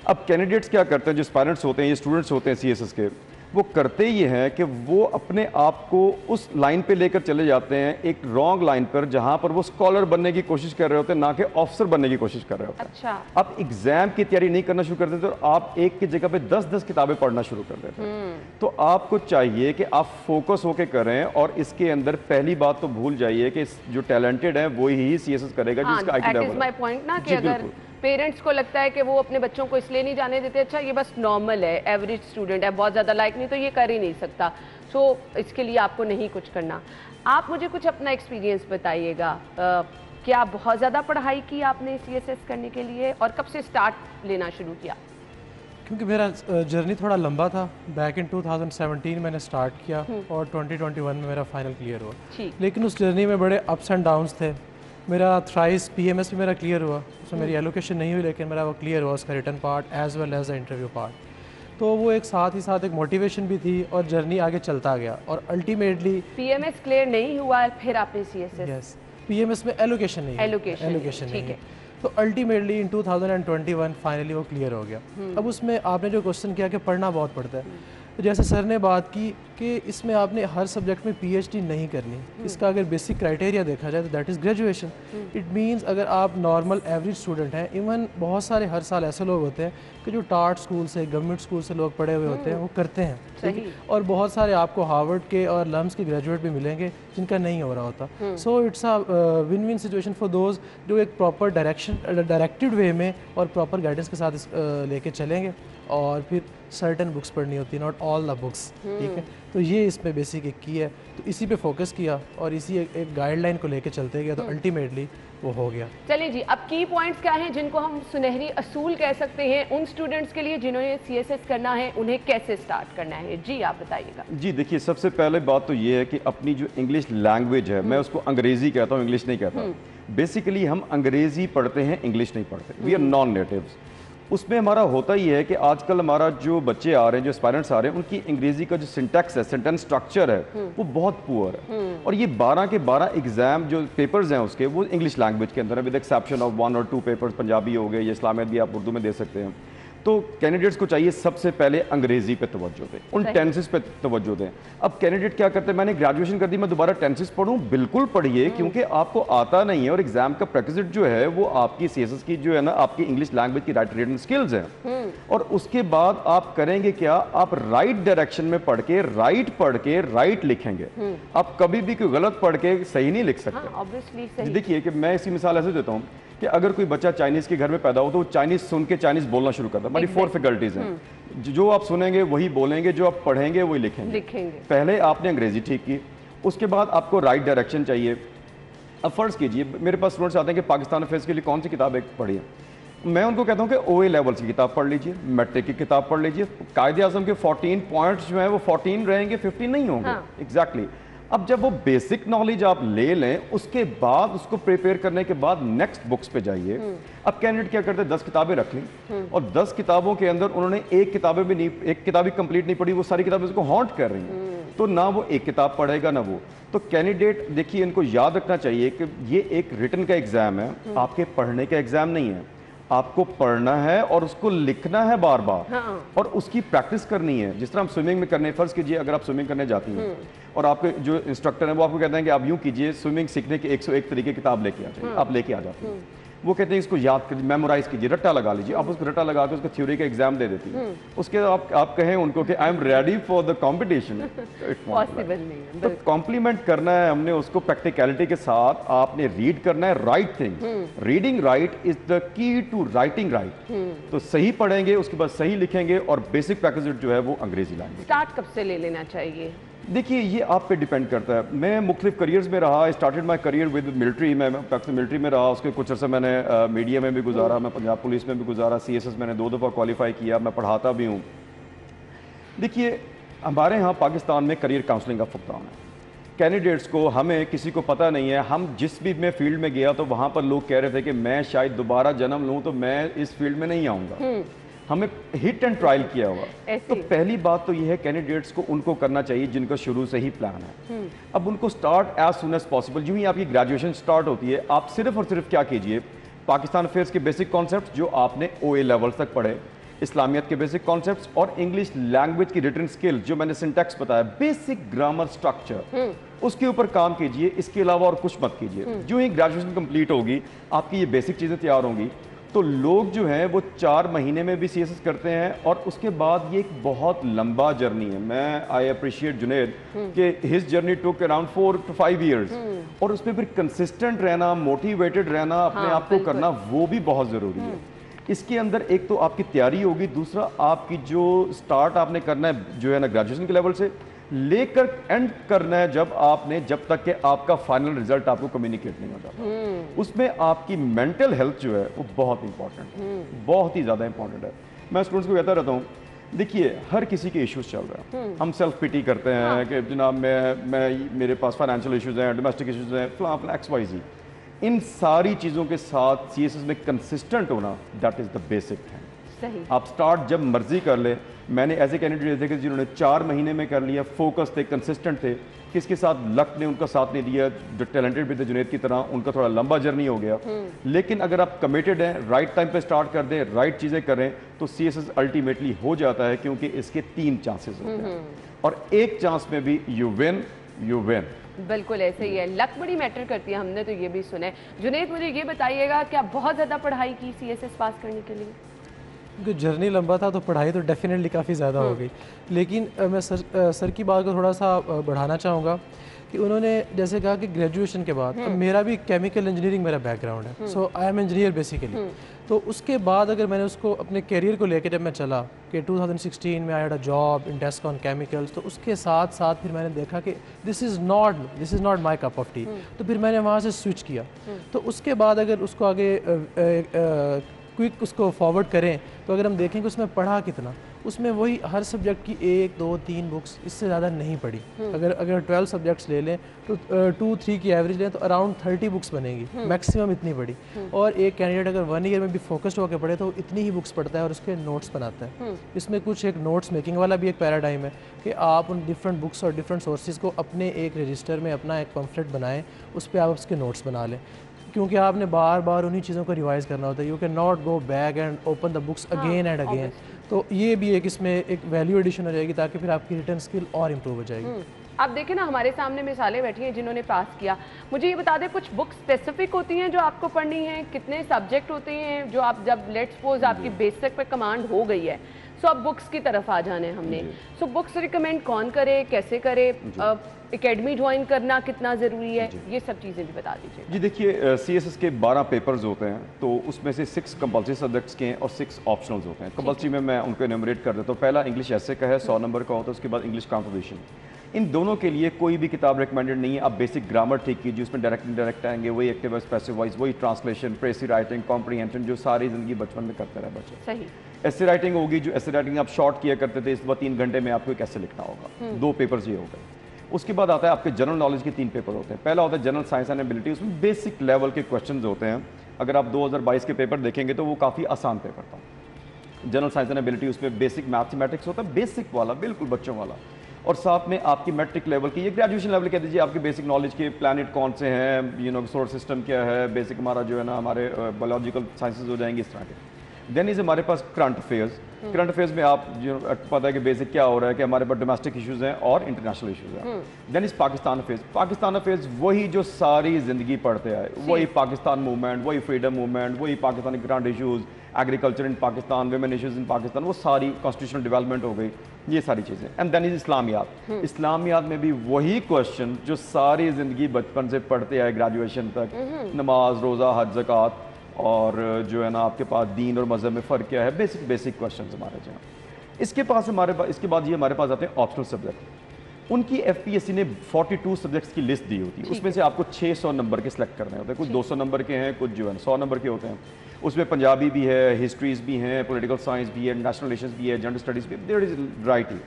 अब कैंडिडेट्स क्या करते हैं, जो एस्पायरेंट्स होते हैं, ये स्टूडेंट्स होते हैं CSS के, वो करते ये हैं कि वो अपने आप को उस लाइन पे लेकर चले जाते हैं, एक रॉन्ग लाइन पर, जहाँ पर वो स्कॉलर बनने की कोशिश कर रहे होते हैं, ना कि ऑफिसर बनने की कोशिश कर रहे होते हैं। अच्छा। आप एग्जाम की तैयारी नहीं करना शुरू कर देते और आप एक की जगह पे 10-10 किताबें पढ़ना शुरू कर देते हैं। तो आपको चाहिए कि आप फोकस होकर करें और इसके अंदर पहली बात तो भूल जाइए कि जो टैलेंटेड है वो ही CSS करेगा, जिसका IQ लेवल है। पॉइंट ना कि अगर पेरेंट्स को लगता है कि वो अपने बच्चों को इसलिए नहीं जाने देते, अच्छा ये बस नॉर्मल है, एवरेज स्टूडेंट है, बहुत ज़्यादा लाइक नहीं, तो ये कर ही नहीं सकता, तो इसके लिए आपको नहीं कुछ करना। आप मुझे कुछ अपना एक्सपीरियंस बताइएगा, क्या बहुत ज़्यादा पढ़ाई की आपने CSS करने के लिए और कब से स्टार्ट लेना शुरू किया? क्योंकि मेरा जर्नी थोड़ा लंबा था। बैक इन 2017 मैंने स्टार्ट किया और 2021 में मेरा फाइनल क्लियर हुआ। लेकिन उस जर्नी में बड़े अप्स एंड डाउन्स थे। मेरा थ्राइस PMS भी मेरा क्लियर हुआ, उसमें मेरी एलोकेशन नहीं हुई लेकिन मेरा वो क्लियर हुआ, उसका return part as well as the interview part. तो वो एक साथ ही साथ एक मोटिवेशन भी थी और जर्नी आगे चलता गया। और अल्टीमेटली PMS क्लियर नहीं हुआ, फिर आपने CSS? यस, PMS में एलोकेशन नहीं, एलोकेशन नहीं है। तो अल्टीमेटली इन 2021 फाइनली वो क्लियर हो गया। अब उसमें आपने जो क्वेश्चन किया कि पढ़ना बहुत पड़ता है, तो जैसे सर ने बात की कि इसमें आपने हर सब्जेक्ट में PhD नहीं करनी। इसका अगर बेसिक क्राइटेरिया देखा जाए तो that is graduation. It means अगर आप नॉर्मल एवरेज स्टूडेंट हैं, इवन बहुत सारे हर साल ऐसे लोग होते हैं कि जो टार्ट स्कूल से, गवर्नमेंट स्कूल से लोग पढ़े हुए होते हैं, वो करते हैं, ठीक है? और बहुत सारे आपको हार्वर्ड के और लम्स के ग्रेजुएट भी मिलेंगे जिनका नहीं हो रहा होता। So it's a win win situation for those जो एक प्रॉपर डायरेक्टेड वे में और प्रॉपर गाइडेंस के साथ लेके चलेंगे। और फिर सर्टेन बुक्स पढ़नी होती है, नॉट ऑल द बुक्स, ठीक है? तो ये इसमें बेसिक एक की है, तो इसी पे फोकस किया और इसी एक गाइडलाइन को लेके चलते गए, तो अल्टीमेटली वो हो गया। चलिए जी, अब की पॉइंट्स क्या हैं जिनको हम सुनहरी असूल कह सकते हैं उन स्टूडेंट्स के लिए जिन्होंने CSS करना है, उन्हें कैसे स्टार्ट करना है? जी आप बताइएगा। जी देखिए, सबसे पहले बात तो ये है कि अपनी जो इंग्लिश लैंग्वेज है, मैं उसको अंग्रेजी कहता हूँ, इंग्लिश नहीं कहता। बेसिकली हम अंग्रेजी पढ़ते हैं, इंग्लिश नहीं पढ़ते। We are non natives. उसमें हमारा होता ही है कि आजकल हमारा जो बच्चे आ रहे हैं, जो एस्पायरेंट्स आ रहे हैं, उनकी अंग्रेजी का जो सिंटैक्स है, सेंटेंस स्ट्रक्चर है, वो बहुत पुअर है। और ये 12 के 12 एग्जाम जो पेपर्स हैं उसके, वो इंग्लिश लैंग्वेज के अंदर है, विद एक्सेप्शन ऑफ 1 और 2 पेपर्स पंजाबी हो गए, या इस्लामियत भी आप उर्दू में दे सकते हैं। तो कैंडिडेट्स को चाहिए सबसे पहले अंग्रेजी पे तवज्जो दें, उन टेंसेस पे तवज्जो दें। अब कैंडिडेट क्या करते हैं, मैंने ग्रेजुएशन कर दी, मैं दोबारा टेंसेस पढ़ूं? बिल्कुल पढ़िए, क्योंकि आपको आता नहीं है और एग्जाम का प्रेक्विजिट जो है वो आपकी CSS की जो है ना, आपकी इंग्लिश लैंग्वेज की राइटिंग स्किल्स हैं। और उसके बाद आप करेंगे क्या, आप राइट डायरेक्शन में पढ़ के राइट लिखेंगे। आप कभी भी कोई गलत पढ़ के सही नहीं लिख सकते। देखिए कि मैं इसी मिसाल ऐसे देता हूँ कि अगर कोई बच्चा चाइनीज के घर में पैदा हो तो वो चाइनीज सुन के चाइनीज बोलना शुरू करता है। हमारी 4 फैकल्टीज हैं, जो आप सुनेंगे वही बोलेंगे, जो आप पढ़ेंगे वही लिखेंगे। पहले आपने अंग्रेजी ठीक की, उसके बाद आपको राइट डायरेक्शन चाहिए। अब फर्ज कीजिए मेरे पास स्टूडेंट्स आते हैं कि पाकिस्तान अफेयर्स के लिए कौन सी किताब पढ़ी है, मैं उनको कहता हूं कि OA लेवल्स की किताब पढ़ लीजिए, मैट्रिक की किताब पढ़ लीजिए। कायदे-ए-आज़म के 14 पॉइंट्स जो हैं वो 14 रहेंगे, 15 नहीं होंगे। एग्जैक्टली। अब जब वो बेसिक नॉलेज आप ले लें, उसके बाद उसको प्रिपेयर करने के बाद नेक्स्ट बुक्स पे जाइए। अब कैंडिडेट क्या करते हैं, 10 किताबें रख ली और 10 किताबों के अंदर उन्होंने एक किताब ही कंप्लीट नहीं पढ़ी, वो सारी किताबें उसको हॉन्ट कर रही हैं। तो ना वो एक किताब पढ़ेगा ना वो। तो कैंडिडेट देखिए, इनको याद रखना चाहिए कि ये एक रिटन का एग्जाम है, आपके पढ़ने का एग्जाम नहीं है। आपको पढ़ना है और उसको लिखना है बार बार। और उसकी प्रैक्टिस करनी है। जिस तरह हम स्विमिंग में करने, फर्ज कीजिए अगर आप स्विमिंग करने जाती हैं और आपके जो इंस्ट्रक्टर है वो आपको कहते हैं कि आप यूं कीजिए, स्विमिंग सीखने के 101 तरीके किताब लेके आ जाइए, आप लेके आ जाते हैं। वो कहते हैं इसको याद कीजिए, मेमोराइज कीजिए, रट्टा लगा लीजिए। आप उसको रट्टा लगा के उसको थ्योरी का एग्जाम दे देती है। उसके आप कहें उनको कि I am ready for the competition, possible नहीं है। तो कॉम्प्लीमेंट करना है हमने उसको प्रैक्टिकलिटी के साथ। आपने रीड करना है right thing, reading right is the key to writing right. तो सही पढ़ेंगे, उसके बाद सही लिखेंगे और बेसिक प्रैक्टिस जो है वो अंग्रेजी लैंग्वेज। स्टार्ट कब से ले लेना चाहिए? देखिए ये आप पे डिपेंड करता है। मैं मुख्तलिफ करियर्स में रहा, started my career with military. मैं पाकिस्तान मिलिट्री में रहा, उसके कुछ अर्सा मैंने मीडिया में भी गुजारा, मैं पंजाब पुलिस में भी गुजारा, CSS मैंने 2 दफ़ा क्वालिफाई किया, मैं पढ़ाता भी हूँ। देखिए हमारे यहाँ पाकिस्तान में करियर काउंसलिंग का फुकदान है कैंडिडेट्स को। हमें किसी को पता नहीं है, हम जिस भी मैं फील्ड में गया तो वहाँ पर लोग कह रहे थे कि मैं शायद दोबारा जन्म लूँ तो मैं इस फील्ड में नहीं आऊँगा। हमें हिट एंड ट्रायल किया हुआ। तो पहली बात तो ये है कैंडिडेट्स को उनको करना चाहिए जिनका शुरू से ही प्लान है। अब उनको start as soon as possible. जो ही आपकी ग्रेजुएशन स्टार्ट होती है, आप सिर्फ और सिर्फ क्या कीजिए, पाकिस्तान अफेयर्स के बेसिक कॉन्सेप्ट जो आपने OA लेवल तक पढ़े, इस्लामियत के बेसिक कॉन्सेप्ट्स और इंग्लिश लैंग्वेज की रिटन स्किल जो मैंने सिंटैक्स बताया, बेसिक ग्रामर स्ट्रक्चर, उसके ऊपर काम कीजिए। इसके अलावा और कुछ मत कीजिए। जो ही ग्रेजुएशन कंप्लीट होगी, आपकी ये बेसिक चीज़ें तैयार होंगी, तो लोग जो हैं वो 4 महीने में भी CSS करते हैं। और उसके बाद ये एक बहुत लंबा जर्नी है। मैं आई अप्रिशिएट जुनेद कि his journey took around 4 to 5 years। और उसमें फिर कंसिस्टेंट रहना, मोटिवेटेड रहना, अपने आप को करना, वो भी बहुत ज़रूरी है। इसके अंदर एक तो आपकी तैयारी होगी, दूसरा आपकी जो स्टार्ट आपने करना है जो है ना ग्रेजुएशन के लेवल से लेकर एंड करना है जब तक कि आपका फाइनल रिजल्ट आपको कम्युनिकेट नहीं हो जाता। उसमें आपकी मेंटल हेल्थ जो है वो बहुत इंपॉर्टेंट है, बहुत ही ज़्यादा इंपॉर्टेंट है। मैं स्टूडेंट्स को कहता रहता हूँ, देखिए हर किसी के इश्यूज चल रहे हैं, हम सेल्फ पिटी करते हैं कि जनाब मैं मेरे पास फाइनेंशियल इश्यूज हैं, डोमेस्टिक इश्यूज हैं, फला XYZ। इन सारी चीज़ों के साथ CSS में कंसिस्टेंट होना, that is the basic thing. आप स्टार्ट जब मर्जी कर ले। मैंने ऐसे कैंडिडेट देखे जिन्होंने 4 महीने में कर लिया, फोकस थे, कंसिस्टेंट थे, किसके साथ लक ने उनका साथ नहीं दिया, जो टैलेंटेड भी थे जुनैद की तरह, उनका थोड़ा लंबा जर्नी हो गया। लेकिन अगर आप कमिटेड हैं, राइट टाइम पे स्टार्ट कर दें, राइट चीज़ें करें, तो CSS अल्टीमेटली हो जाता है, क्योंकि इसके 3 चांसेस होते हैं और एक चांस में भी यू विन। बिल्कुल ऐसे ही है, लक बड़ी मैटर करती है, हमने तो ये भी सुना है। जुनैद, मुझे ये बताइएगा, क्या बहुत ज़्यादा पढ़ाई की CSS पास करने के लिए? क्योंकि जर्नी लंबा था तो पढ़ाई तो डेफिनेटली काफ़ी ज़्यादा हो गई, लेकिन मैं सर की बात को थोड़ा सा बढ़ाना चाहूँगा कि उन्होंने जैसे कहा कि ग्रेजुएशन के बाद, अब मेरा भी केमिकल इंजीनियरिंग मेरा बैकग्राउंड है, सो आई एम इंजीनियर बेसिकली। तो उसके बाद अगर मैंने उसको अपने करियर को लेकर जब मैं चला कि 2016 में I had a job in Tescon chemicals, तो उसके साथ साथ फिर मैंने देखा कि this is not my cup of tea, तो फिर मैंने वहाँ से स्विच किया। तो उसके बाद अगर उसको आगे क्विक उसको फॉरवर्ड करें तो अगर हम देखें कि उसमें पढ़ा कितना, उसमें वही हर सब्जेक्ट की 1, 2, 3 बुक्स, इससे ज़्यादा नहीं पढ़ी। अगर 12 सब्जेक्ट्स ले लें तो 2-3 की एवरेज लें तो अराउंड 30 बुक्स बनेगी, मैक्सिमम इतनी पढ़ी। और एक कैंडिडेट अगर 1 ईयर में भी फोकस्ड होकर पढ़े तो इतनी ही बुक्स पढ़ता है और उसके नोट्स बनाता है। इसमें कुछ एक नोट्स मेकिंग वाला भी एक पैराडाइम है कि आप उन डिफरेंट बुक्स और डिफरेंट सोर्सेज को अपने एक रजिस्टर में अपना एक पम्फलेट बनाएं, उस पर आप उसके नोट्स बना लें, क्योंकि आपने बार बार उन्हीं चीज़ों को रिवाइज करना होता है। You can not go back and open the books again and again. तो ये भी एक इसमें एक वैल्यू एडिशन हो जाएगी, ताकि फिर आपकी रिटर्न स्किल और इम्प्रूव हो जाएगी। आप देखें ना, हमारे सामने मिसालें बैठी हैं जिन्होंने पास किया। मुझे ये बता दें, कुछ बुक्स स्पेसिफिक होती हैं जो आपको पढ़नी है, कितने सब्जेक्ट होते हैं जो आप, जब लेट्स सपोज आपकी बेसिक पे कमांड हो गई है, सो अब बुक्स की तरफ आ जाने हमने, सो बुक्स रिकमेंड कौन करे, कैसे करे, एकेडमी ज्वाइन करना कितना ज़रूरी है, ये सब चीज़ें भी बता दीजिए। जी देखिए, CSS के 12 पेपर्स होते हैं, तो उसमें से 6 कंपल्सरी सब्जेक्ट्स के हैं और 6 ऑप्शनल्स होते हैं। कंपल्सरी में मैं उनको एनुमरेट कर देता हूँ। पहला इंग्लिश ऐसे का है, 100 नंबर का होता है, उसके बाद इंग्लिश कॉम्पोजिशन। इन दोनों के लिए कोई भी किताब रिकमेंडेड नहीं है। आप बेसिक ग्रामर ठीक कीजिए, उसमें डायरेक्ट इंडायरेक्ट आएंगे, वही एक्टिव वॉइस, पैसिव वॉइस, वही ट्रांसलेशन, प्रेसी राइटिंग, कॉम्प्रीहेंशन, जो सारी ज़िंदगी बचपन में करते रहे बच्चे। सही। ऐसे राइटिंग होगी, जो ऐसे राइटिंग आप शॉर्ट किया करते थे, इस बार 3 घंटे में आपको एक ऐसे लिखना होगा। 2 पेपर्स ये हो गए। उसके बाद आता है आपके जनरल नॉलेज के 3 पेपर होते हैं। पहला होता है जनरल साइंस एंड एबिलिटी, उसमें बेसिक लेवल के क्वेश्चंस होते हैं। अगर आप 2022 के पेपर देखेंगे तो वो काफ़ी आसान पेपर था। जनरल साइंस एंड एबिलिटी, उसमें बेसिक मैथमेटिक्स होता है, बेसिक वाला, बिल्कुल बच्चों वाला, और साथ में आपकी मैट्रिक लेवल की, ये ग्रेजुएशन लेवल कह दीजिए, आपके बेसिक नॉलेज के प्लैनेट कौन से हैं, सोलर सिस्टम क्या है, बेसिक हमारा जो है ना, हमारे बायोलॉजिकल साइंसेज हो जाएंगे, इस तरह के। देन इज हमारे पास करंट अफेयर्स। करंट अफेयर्स में आप जो पता है कि बेसिक क्या हो रहा है, कि हमारे पास डोमेस्टिक इश्यूज हैं और इंटरनेशनल इश्यूज हैं। Then is Pakistan affairs. Pakistan affairs वही जो सारी जिंदगी पढ़ते आए, वही पाकिस्तान मूवमेंट, वही फ्रीडम मूवमेंट, वही Pakistani current issues, agriculture in Pakistan, women issues in Pakistan, वो सारी कॉन्स्टिट्यूशनल डेवलपमेंट हो गई, ये सारी चीज़ें। And then is Islamiyat. Islamiyat में भी वही क्वेश्चन जो सारी ज़िंदगी बचपन से पढ़ते आए ग्रेजुएशन तक, नमाज, रोज़ा, हज, ज़कात, और जो है ना आपके पास दीन और मज़हब में फ़र्क क्या है, बेसिक क्वेश्चन हमारे जहाँ। इसके बाद ये हमारे पास आते हैं ऑप्शनल सब्जेक्ट। उनकी FPSC ने 42 सब्जेक्ट्स की लिस्ट दी होती है, उसमें से आपको 600 नंबर के सिलेक्ट करने होते हैं। कुछ 200 नंबर के हैं, कुछ जो है 100 नंबर के होते हैं। उसमें पंजाबी भी है, हिस्ट्रीज भी हैं, पॉलिटिकल साइंस भी है, नेशनल रिलेशंस भी है, जेंडर स्टडीज़ भी, देयर इज वैरायटी।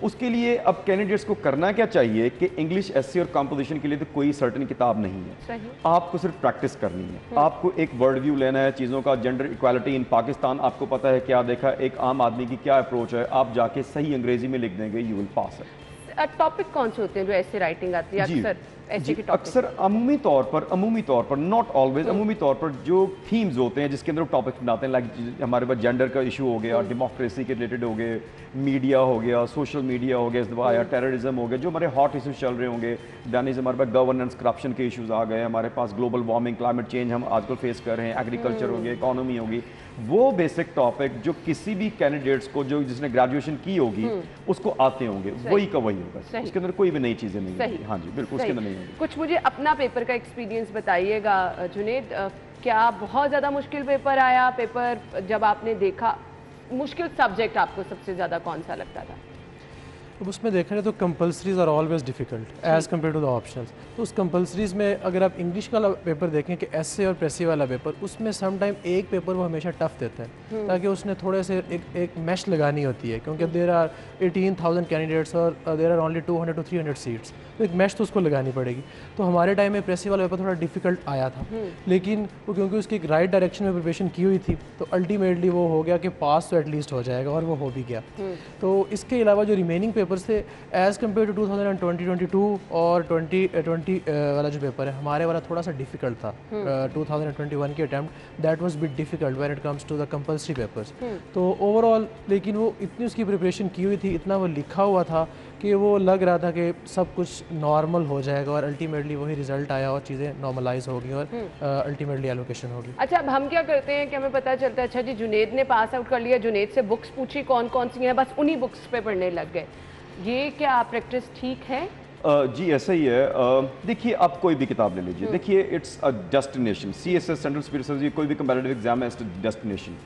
उसके लिए अब कैंडिडेट्स को करना क्या चाहिए कि इंग्लिश एसए और कंपोजिशन के लिए तो कोई सर्टेन किताब नहीं है, आपको सिर्फ प्रैक्टिस करनी है। आपको एक वर्ल्ड व्यू लेना है चीज़ों का। जेंडर इक्वालिटी इन पाकिस्तान आपको पता है क्या देखा, एक आम आदमी की क्या अप्रोच है, आप जाके सही अंग्रेजी में लिख देंगे, यू विल पास है। टॉपिक कौन से होते हैं जो ऐसे राइटिंग आती है अक्सर? अक्सर अमूमी तौर पर नॉट ऑलवेज, अमूमी तौर पर जो थीम्स होते हैं जिसके अंदर टॉपिक्स बनाते हैं, लाइक हमारे पास जेंडर का इशू हो गया, डेमोक्रेसी के रिलेटेड हो गए, मीडिया हो गया, सोशल मीडिया हो गया, इस दफा आया टेररिज्म हो गया, जो हमारे हॉट इशूज चल रहे होंगे। दैन इज हमारे पास गवर्नेंस, करप्शन के इशूज़ आ गए, हमारे पास ग्लोबल वार्मिंग, क्लाइमेट चेंज हम आजकल फेस कर रहे हैं, एग्रीकल्चर हो गया, इकोनॉमी होगी। वो बेसिक टॉपिक जो किसी भी कैंडिडेट्स को जो जिसने ग्रेजुएशन की होगी उसको आते होंगे, वही का वही होगा, उसके अंदर कोई भी नई चीज़ें नहीं होंगी। हाँ जी बिल्कुल, उसके अंदर नहीं होंगी। कुछ मुझे अपना पेपर का एक्सपीरियंस बताइएगा जुनैद, क्या बहुत ज़्यादा मुश्किल पेपर आया? पेपर जब आपने देखा, मुश्किल सब्जेक्ट आपको सबसे ज़्यादा कौन सा लगता था? अब उसमें देखा जाए तो compulsories are always difficult as compare to the optionals. तो उस कंपल्सरीज में अगर आप इंग्लिश वाला पेपर देखें कि एसे और प्रेसी वाला पेपर, उसमें सम टाइम एक पेपर वो हमेशा टफ देता है ताकि उसने थोड़े से एक मैश लगानी होती है, क्योंकि देर आर 18,000 कैंडिडेट्स और there are only 200 to 300 seats, तो एक मैश तो उसको लगानी पड़ेगी। तो हमारे टाइम में प्रेसी वाला पेपर थोड़ा डिफिकल्ट आया था, लेकिन वो क्योंकि उसकी एक राइट डायरेक्शन में प्रिपरेशन की हुई थी तो अल्टीमेटली वो हो गया कि पास तो एटलीस्ट हो जाएगा, और वो हो भी गया। तो इसके अलावा जो रिमेनिंग पेपर्स थे एज़ कम्पेयर टू 2022 और 2020 वाला जो पेपर है हमारे वाला थोड़ा सा डिफिकल्ट था। 2021 की attempt that was bit difficult when it comes to the compulsory papers. तो ओवरऑल लेकिन वो इतनी उसकी प्रिपरेशन की हुई थी, इतना वो लिखा हुआ था कि वो लग रहा था कि सब कुछ नॉर्मल हो जाएगा, और अल्टीमेटली वही रिजल्ट आया और चीज़ें नॉर्मलाइज होगी और अल्टीमेटली एलोकेशन होगी। अच्छा, अब हम क्या करते हैं कि हमें पता चलता है अच्छा जी जुनेद ने पास आउट कर लिया, जुनेद से बुक्स पूछी कौन कौन सी हैं, बस उन्हीं बुक्स पे पढ़ने लग गए, ये क्या प्रैक्टिस ठीक है? जी ऐसा ही है। देखिए आप कोई भी किताब ले लीजिए, देखिए it's a destination. CSS central spirit service कोई भी कंपैरेटिव एग्जाम है, इट्स डेस्टिनेशन।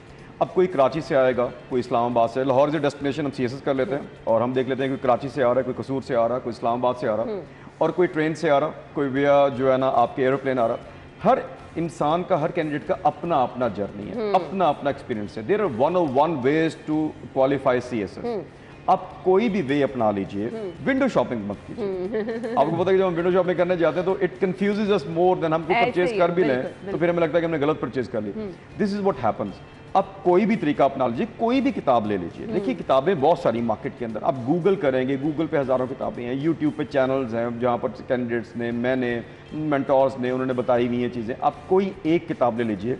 अब कोई कराची से आएगा, कोई इस्लामाबाद से, लाहौर से डेस्टिनेशन हम CSS कर लेते हैं और हम देख लेते हैं कोई कराची से आ रहा है, कोई कसूर से आ रहा है, कोई इस्लामाबाद से आ रहा है, और कोई ट्रेन से आ रहा, कोई विया जो है ना आपके एरोप्लेन आ रहा। हर इंसान का, हर कैंडिडेट का अपना अपना जर्नी है, अपना अपना एक्सपीरियंस है। There are 101 ways to qualify CSS। आप कोई भी वे अपना लीजिए, विंडो शॉपिंग मत कीजिए। आपको पता है कि जब हम विंडो शॉपिंग करने जाते हैं तो it confuses us more than, हम कोई परचेज कर भी लें तो फिर हमें लगता है कि हमने गलत परचेज कर ली। This is what happens. आप कोई भी तरीका अपना लीजिए, कोई भी किताब ले लीजिए। देखिए किताबें बहुत सारी मार्केट के अंदर, आप गूगल करेंगे, गूगल पे हज़ारों किताबें हैं, यूट्यूब पे चैनल्स हैं जहाँ पर कैंडिडेट्स ने, मैंने, मेंटोर्स ने, उन्होंने बताई हुई हैं चीज़ें। आप कोई एक किताब ले लीजिए।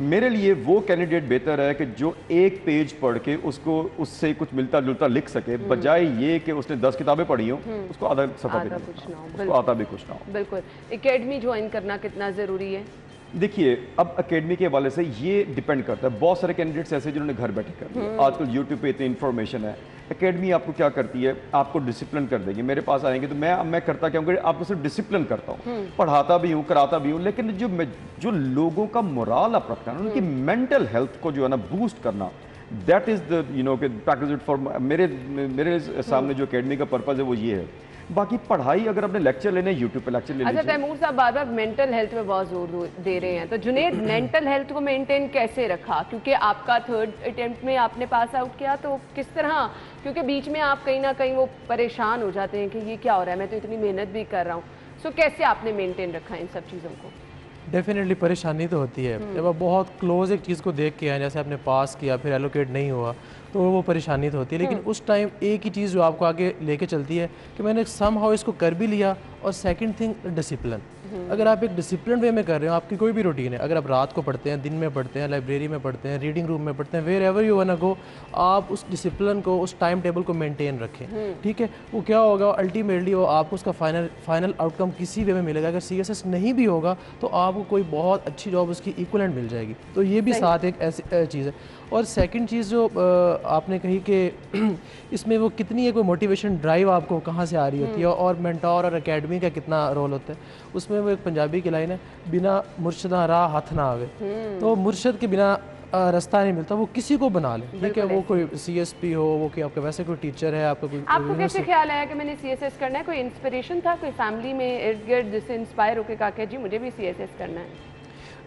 मेरे लिए वो कैंडिडेट बेहतर है कि जो एक पेज पढ़ के उसको उससे कुछ मिलता जुलता लिख सके, बजाय ये कि उसने 10 किताबें पढ़ी हो, उसको आधा सफ़ा भी उसको आता भी कुछ ना हो। बिल्कुल। एकेडमी ज्वाइन करना कितना ज़रूरी है? देखिए अब एकेडमी के हवाले से ये डिपेंड करता है। बहुत सारे कैंडिडेट्स ऐसे जिन्होंने घर बैठे कर दिया। आजकल यूट्यूब पे इतनी इन्फॉर्मेशन है। एकेडमी आपको क्या करती है, आपको डिसिप्लिन कर देगी। मेरे पास आएंगे तो मैं करता क्या हूँ, आपको सिर्फ डिसिप्लिन करता हूँ, पढ़ाता भी हूँ, कराता भी हूँ, लेकिन जो लोगों का मोराल अप रखना, उनकी मेंटल हेल्थ को जो है ना बूस्ट करना, that is the package for मेरे सामने जो एकेडमी का पर्पज़ है वो ये है। बाकी पढ़ाई अगर अपने लेक्चर लेने, यूट्यूब पे लेक्चर लेने। अच्छा तैमूर साहब बार बार मेंटल हेल्थ में बहुत जोर दे रहे हैं, तो जुनेद मेंटल हेल्थ को मेंटेन कैसे रखा? क्योंकि आपका 3rd अटेम्प्ट में आपने पास आउट किया, तो किस तरह, क्योंकि बीच में आप कहीं ना कहीं वो परेशान हो जाते हैं कि ये क्या हो रहा है, मैं तो इतनी मेहनत भी कर रहा हूँ। सो कैसे आपने मेंटेन रखा इन सब चीज़ों को? डेफिनेटली परेशानी तो होती है जब आप बहुत क्लोज एक चीज़ को देख के आए, जैसे आपने पास किया फिर एलोकेट नहीं हुआ, तो वो परेशानी तो होती है। लेकिन उस टाइम एक ही चीज़ जो आपको आगे लेके चलती है कि मैंने सम हाउ इसको कर भी लिया, और सेकंड थिंग डिसिप्लिन। अगर आप एक डिसिप्लिन वे में कर रहे हो, आपकी कोई भी रूटीन है, अगर आप रात को पढ़ते हैं, दिन में पढ़ते हैं, लाइब्रेरी में पढ़ते हैं, रीडिंग रूम में पढ़ते हैं, wherever you want to go, आप उस डिसिप्लिन को, उस टाइम टेबल को मेंटेन रखें। ठीक है, वो क्या होगा अल्टीमेटली वो आपको उसका फाइनल आउटकम किसी वे में मिलेगा। अगर CSS नहीं भी होगा तो आपको कोई बहुत अच्छी जॉब उसकी इक्वलेंट मिल जाएगी। तो ये भी साथ एक ऐसी चीज़ है। और सेकंड चीज़ जो आपने कही कि इसमें वो कितनी है कोई मोटिवेशन ड्राइव आपको कहाँ से आ रही होती है, और मेंटोर और एकेडमी का कितना रोल होता है उसमें। वो एक पंजाबी की लाइन है, बिना मुर्शदा राह हाथ ना आवे। तो मुर्शद के बिना रास्ता नहीं मिलता, वो किसी को बना ले। ठीक है, वो कोई CSP हो, वो कि आपका वैसे कोई टीचर है, आपका कोई। आपको कैसे ख्याल आया कि मैंने CSS करना है? कोई इंस्पिरेशन था, कोई फैमिली में इर्द गिर्द जिससे इंस्पायर होकर कहा कि जी मुझे भी CSS करना है?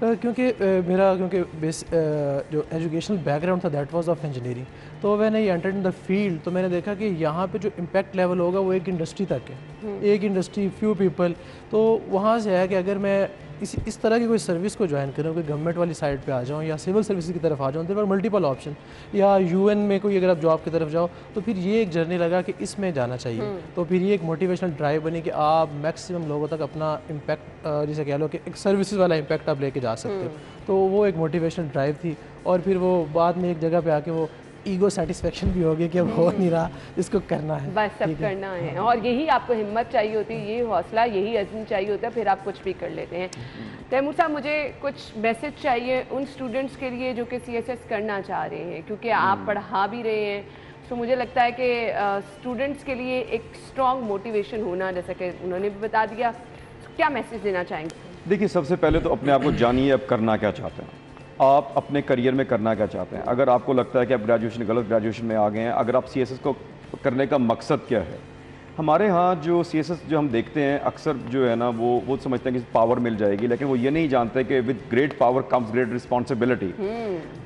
क्योंकि मेरा जो एजुकेशनल बैकग्राउंड था दैट वाज ऑफ इंजीनियरिंग। तो when I entered in the field, तो मैंने देखा कि यहाँ पे जो इम्पैक्ट लेवल होगा वो एक इंडस्ट्री तक है, एक इंडस्ट्री, फ्यू पीपल। तो वहाँ से है कि अगर मैं इस तरह की कोई सर्विस को ज्वाइन करूँ, कोई गवर्नमेंट वाली साइड पे आ जाऊँ या सिविल सर्विस की तरफ आ जाऊँ, देयर आर मल्टीपल ऑप्शन, या UN में कोई अगर आप जॉब की तरफ जाओ, तो फिर ये एक जर्नी लगा कि इसमें जाना चाहिए। तो फिर ये एक मोटिवेशनल ड्राइव बनी कि आप मैक्सिमम लोगों तक अपना इम्पैक्ट, जिसे कह लो कि एक सर्विसेज वाला इम्पैक्ट आप लेके जा सकते हो। तो वो एक मोटिवेशनल ड्राइव थी। और फिर वो बाद में एक जगह पे आके वो ईगो सेटिस्फेक्शन भी हो गया कि अब हो नहीं रहा, इसको करना है, बस सब करना है। और यही आपको हिम्मत चाहिए होती है, ये हौसला, यही अज़्म चाहिए होता है, फिर आप कुछ भी कर लेते हैं। तैमूर साहब, मुझे कुछ मैसेज चाहिए उन स्टूडेंट्स के लिए जो कि CSS करना चाह रहे हैं, क्योंकि आप पढ़ा भी रहे हैं। तो मुझे लगता है कि स्टूडेंट्स के लिए एक स्ट्रॉन्ग मोटिवेशन होना, जैसा कि उन्होंने भी बता दिया, क्या मैसेज देना चाहेंगे? देखिए सबसे पहले तो अपने आप को जानिए, अब करना क्या चाहते हैं, आप अपने करियर में करना क्या चाहते हैं। अगर आपको लगता है कि आप ग्रेजुएशन गलत ग्रेजुएशन में आ गए हैं, अगर आप CSS को करने का मकसद क्या है। हमारे यहाँ जो CSS जो हम देखते हैं अक्सर जो है ना वो समझते हैं कि पावर मिल जाएगी, लेकिन वो ये नहीं जानते कि with great power comes great responsibility.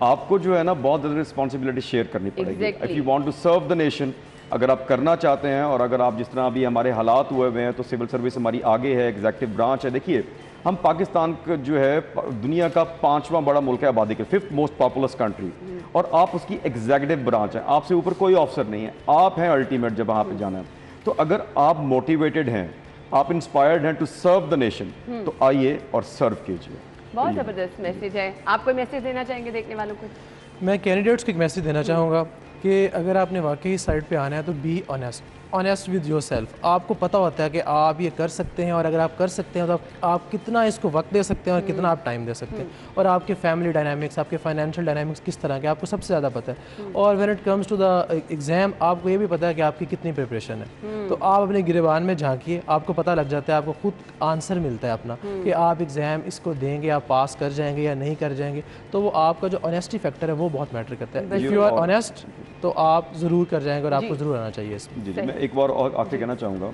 आपको जो है ना बहुत ज़्यादा रिस्पॉन्सिबिलिटी शेयर करनी पड़ेगी if you want to serve the nation. अगर आप करना चाहते हैं और अगर आप जिस तरह अभी हमारे हालात हुए हुए हैं तो सिविल सर्विस हमारी आगे है, एग्जीक्यूटिव ब्रांच है। देखिए हम पाकिस्तान का जो है दुनिया का 5वां बड़ा मुल्क है आबादी के, 5th मोस्ट पॉपुलस कंट्री, और आप उसकी एग्जीक्यूटिव ब्रांच है। आपसे ऊपर कोई ऑफिसर नहीं है, आप हैं अल्टीमेट जब वहाँ पे जाना है। तो अगर आप मोटिवेटेड हैं, आप इंस्पायर्ड हैं टू सर्व द नेशन, तो आइए और सर्व कीजिए। बहुत ज़बरदस्त मैसेज है। आप कोई मैसेज देना चाहेंगे देखने वालों को? मैं कैंडिडेट्स को एक मैसेज देना चाहूँगा कि अगर आपने वाकई साइड पे आना है तो be honest with your self. आपको पता होता है कि आप ये कर सकते हैं, और अगर आप कर सकते हैं तो आप कितना इसको वक्त दे सकते हैं और कितना आप टाइम दे सकते हैं, और आपके फैमिली डायनामिक्स, आपके फाइनेंशियल डायनामिक्स किस तरह के आपको सबसे ज़्यादा पता है। और when it comes to the exam आपको ये भी पता है कि आपकी कितनी प्रिपरेशन है। तो आप अपने गिरबान में झांकिए, आपको पता लग जाता है, आपको खुद आंसर मिलता है अपना कि आप एग्ज़ाम इसको देंगे, आप पास कर जाएंगे या नहीं कर जाएंगे। तो वो आपका जो ऑनेस्टी फैक्टर है वो बहुत मैटर करता है। इफ़ यू आर ऑनेस्ट तो आप ज़रूर कर जाएंगे और आपको ज़रूर आना चाहिए इसमें। जी मैं एक बार और आके कहना चाहूँगा,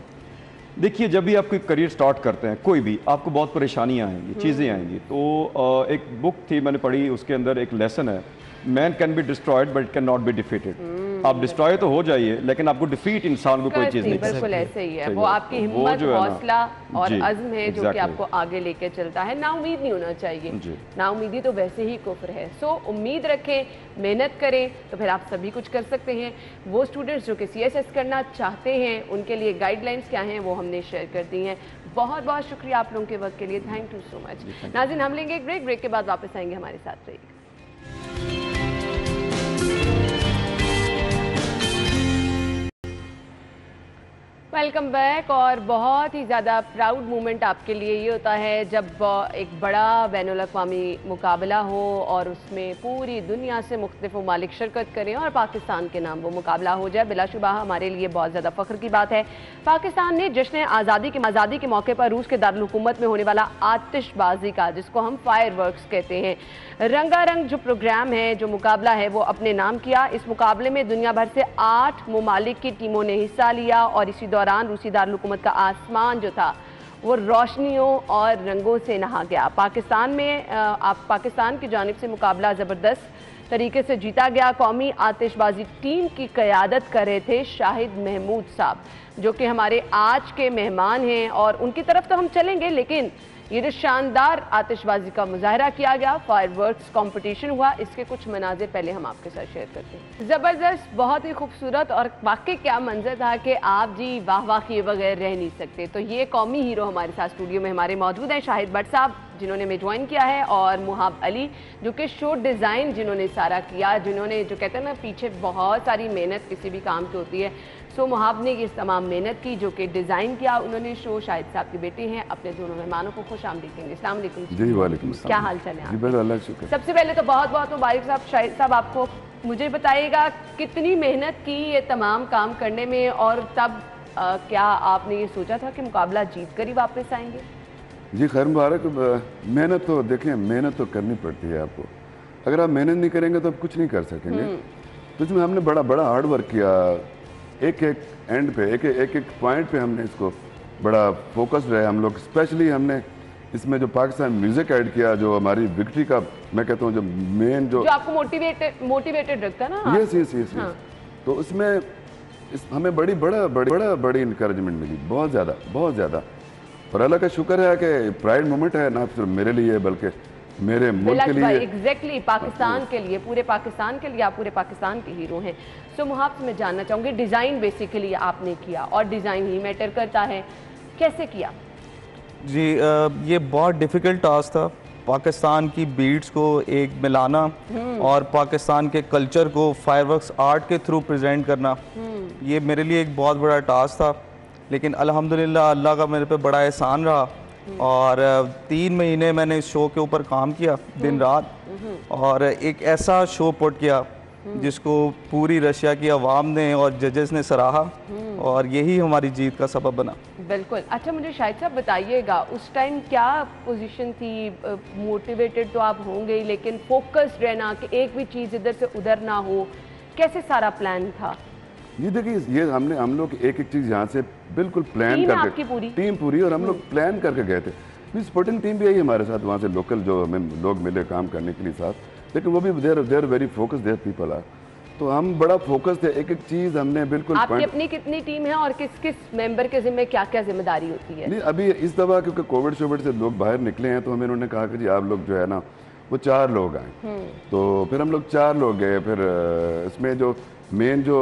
देखिए जब भी आप कोई करियर स्टार्ट करते हैं कोई भी, आपको बहुत परेशानियाँ आएंगी, चीज़ें आएंगी। तो एक बुक थी मैंने पढ़ी, उसके अंदर एक लेसन है, man can be destroyed but can not be defeated. आप डिस्ट्रॉय तो हो जाइए लेकिन आपको डिफीट इंसान को कोई चीज़ नहीं कर सकती। बिल्कुल ऐसे ही है, वो आपकी हिम्मत, हौसला और अज़्म है जो कि आपको आगे लेके चलता है। नाउमीद नहीं होना चाहिए, नाउमीदी तो वैसे ही कुफ्र है। सो उम्मीद रखें, मेहनत करें तो फिर आप सभी कुछ कर सकते हैं। वो स्टूडेंट्स जो कि CSS करना चाहते हैं उनके लिए गाइडलाइंस क्या हैं वो हमने शेयर कर दी हैं। बहुत बहुत शुक्रिया आप लोगों के वक्त के लिए, थैंक यू सो मच। नाज़रीन हम लेंगे एक ब्रेक के बाद वापस आएंगे, हमारे साथ रहिएगा। Welcome back. और बहुत ही ज़्यादा प्राउड मोमेंट आपके लिए ये होता है जब एक बड़ा बैनुल अक़वामी मुकाबला हो और उसमें पूरी दुनिया से मुख्तलिफ ममालिक शिरकत करें और पाकिस्तान के नाम वो मुकाबला हो जाए। बिलाशुबा हमारे लिए बहुत ज़्यादा फ़ख्र की बात है। पाकिस्तान ने जश्न आज़ादी के मौके पर रूस के दारुल हुकूमत में होने वाला आतिशबाजी का, जिसको हम फायरवर्क्स कहते हैं, रंगारंग जो प्रोग्राम है, जो मुकाबला है, वो अपने नाम किया। इस मुकाबले में दुनिया भर से 8 ममालिक की टीमों ने हिस्सा लिया और इसी दौरान रूसी दारुल हुकूमत का आसमान जो था वो रोशनियों और रंगों से नहा गया। पाकिस्तान की जानिब से मुकाबला ज़बरदस्त तरीके से जीता गया। कौमी आतिशबाजी टीम की क़यादत कर रहे थे शाहिद महमूद साहब, जो कि हमारे आज के मेहमान हैं, और उनकी तरफ तो हम चलेंगे, लेकिन ये जो शानदार आतिशबाजी का मुजाहरा किया गया, फायरवर्क्स कंपटीशन हुआ, इसके कुछ मनाज़िर पहले हम आपके साथ शेयर करते हैं। ज़बरदस्त, बहुत ही खूबसूरत, और वाकई क्या मंजर था कि आप जी वाह वाह किए बगैर रह नहीं सकते। तो ये कौमी हीरो हमारे साथ स्टूडियो में हमारे मौजूद हैं, शाहिद भट्ट साहब जिन्होंने में ज्वाइन किया है, और मुहाब अली जो कि शो डिज़ाइन जिन्होंने सारा किया, जिन्होंने जो कहते हैं ना पीछे बहुत सारी मेहनत किसी भी काम की होती है। सो मुहाब ने ये तमाम मेहनत की जो कि डिज़ाइन किया उन्होंने शो। शाहिद साहब के बेटे हैं। अपने दोनों मेहमानों को खुश आमदीद कहेंगे। अस्सलाम वालेकुम जी। वालेकुम अस्सलाम। क्या हाल चाल है? अल्लाह का शुक्र। सबसे पहले तो बहुत बहुत मुबारक साहब। शाहिद साहब आपको मुझे बताइएगा कितनी मेहनत की ये तमाम काम करने में, और तब क्या आपने ये सोचा था कि मुकाबला जीत कर ही वापस आएंगे? जी खैर मुबारक। मेहनत तो देखें, मेहनत तो करनी पड़ती है आपको। अगर आप मेहनत नहीं करेंगे तो आप कुछ नहीं कर सकेंगे। तो इसमें हमने बड़ा हार्ड वर्क किया। एक एंड पे, एक पॉइंट पे हमने इसको बड़ा फोकस रहे हम लोग। स्पेशली हमने इसमें जो पाकिस्तान म्यूजिक ऐड किया, जो हमारी विक्ट्री का मैं कहता हूँ जो मेन जो आपको मोटिवेटेड रखता ना। यस। तो उसमें हमें बड़ी इनकरेजमेंट मिली, बहुत ज़्यादा। और अल्लाह का शुक्र है कि प्राइड मोमेंट है ना सिर्फ मेरे लिए बल्कि मेरे मुल्क के लिए। एग्जैक्टली पाकिस्तान के लिए, पूरे पाकिस्तान के लिए। आप पूरे पाकिस्तान के हीरो हैं। सो मुहाब से मैं जानना चाहूँगी, डिज़ाइन बेसिकली आपने किया और डिज़ाइन ही मैटर करता है, कैसे किया? जी ये बहुत डिफ़िकल्ट टास्क था, पाकिस्तान की बीट्स को एक मिलाना और पाकिस्तान के कल्चर को फायरवर्क्स आर्ट के थ्रू प्रेजेंट करना। ये मेरे लिए एक बहुत बड़ा टास्क था, लेकिन अल्हम्दुलिल्लाह अल्लाह का मेरे पे बड़ा एहसान रहा। और 3 महीने मैंने इस शो के ऊपर काम किया दिन रात, और एक ऐसा शो पुट किया जिसको पूरी रशिया की आवाम ने और जजेस ने सराहा, और यही हमारी जीत का सबब बना। बिल्कुल। अच्छा मुझे शाहिद साहब बताइएगा, उस टाइम क्या पोजीशन थी? मोटिवेटेड तो आप होंगे, लेकिन फोकस्ड रहना कि एक भी चीज़ इधर से उधर ना हो, कैसे सारा प्लान था? जी देखिए, ये हम लोग एक एक चीज़ यहाँ से बिल्कुल प्लान करके, टीम पूरी, और हम लोग प्लान करके गए थे। स्पोर्टिंग टीम भी आई हमारे साथ, वहाँ से लोकल जो हमें लोग मिले काम करने के लिए साथ, लेकिन वो भी they're very focus, their people are. तो हम बड़ा फोकस थे, एक एक चीज़ हमने बिल्कुल। आपकी अपनी कितनी टीम है और किस किस मेंबर के जिम्मे क्या क्या जिम्मेदारी होती है? नहीं, अभी इस दफ़ा क्योंकि कोविड शोविड से लोग बाहर निकले हैं, तो हमें उन्होंने कहा कि जी आप लोग जो है ना वो 4 लोग आए। तो फिर हम लोग 4 लोग गए। फिर इसमें जो मेन जो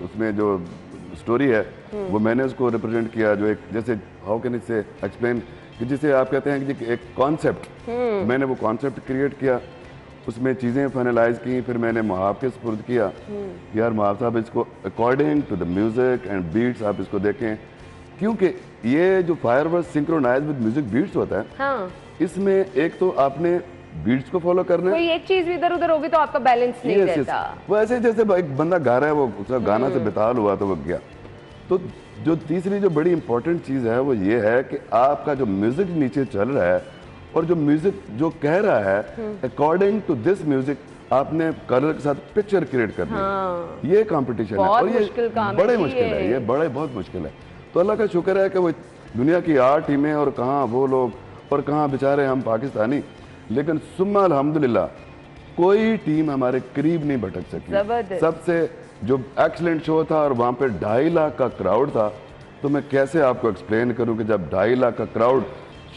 उसमें जो स्टोरी है वो मैंने उसको रिप्रेजेंट किया, जो एक जैसे हाउ कैन से एक्सप्लेन कि जिसे आप कहते हैं कि एक कॉन्सेप्ट, मैंने वो कॉन्सेप्ट क्रिएट किया, उसमें चीज़ें फाइनलाइज की, फिर मैंने मुहाब के सुपुर्द किया। यार मुहाब साहब इसको according to the music and beats आप इसको देखें, क्योंकि ये जो firework synchronize with music beats होता है, हाँ। इसमें एक तो आपने बीट्स को फॉलो करना है, कोई एक चीज इधर उधर होगी तो आपका बैलेंस नहीं रहता। वो ऐसे जैसे एक बंदा गा रहा है, वो उसका गाना से बेताल हुआ तो वो गया। तो जो तीसरी जो बड़ी इंपॉर्टेंट चीज़ है वो ये है कि आपका जो म्यूजिक नीचे चल रहा है और जो म्यूजिक जो कह रहा है, अकॉर्डिंग टू दिस म्यूजिक आपने कलर के साथ पिक्चर क्रिएट करनी है। ये कंपटीशन है और ये बड़े मुश्किल है, ये बड़े बहुत मुश्किल है। तो अल्लाह का शुक्र है कि वो दुनिया की 8 टीमें और कहाँ वो लोग और कहाँ बेचारे हम पाकिस्तानी, लेकिन सुम्मा अल्हम्दुलिल्लाह कोई टीम हमारे करीब नहीं भटक सकी। सबसे जो एक्सीलेंट शो था और वहाँ पे 2.5 लाख का क्राउड था। तो मैं कैसे आपको एक्सप्लेन करूँ कि जब 2.5 लाख का क्राउड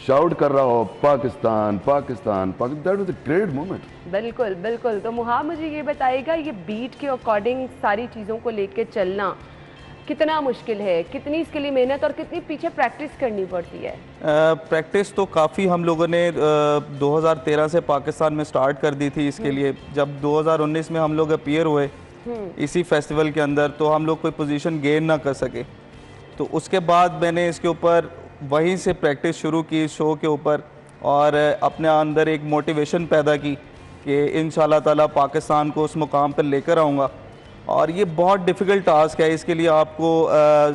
शाउट कर रहा हो Pakistan Pakistan Pakistan, that was a great moment. बिल्कुल बिल्कुल। तो मुहाब मुझे ये बताइएगा, ये बीट के अकॉर्डिंग सारी चीज़ों को लेके चलना कितना मुश्किल है, कितनी इसके लिए मेहनत और कितनी पीछे प्रैक्टिस करनी पड़ती है? प्रैक्टिस तो काफ़ी हम लोगों ने 2013 से पाकिस्तान में स्टार्ट कर दी थी इसके लिए। जब 2019 में हम लोग अपीयर हुए इसी फेस्टिवल के अंदर, तो हम लोग कोई पोजीशन गेन ना कर सके। तो उसके बाद मैंने इसके ऊपर वहीं से प्रैक्टिस शुरू की शो के ऊपर, और अपने अंदर एक मोटिवेशन पैदा की कि इंशाल्लाह ताला पाकिस्तान को उस मुकाम पर लेकर आऊँगा। और ये बहुत डिफ़िकल्ट टास्क है, इसके लिए आपको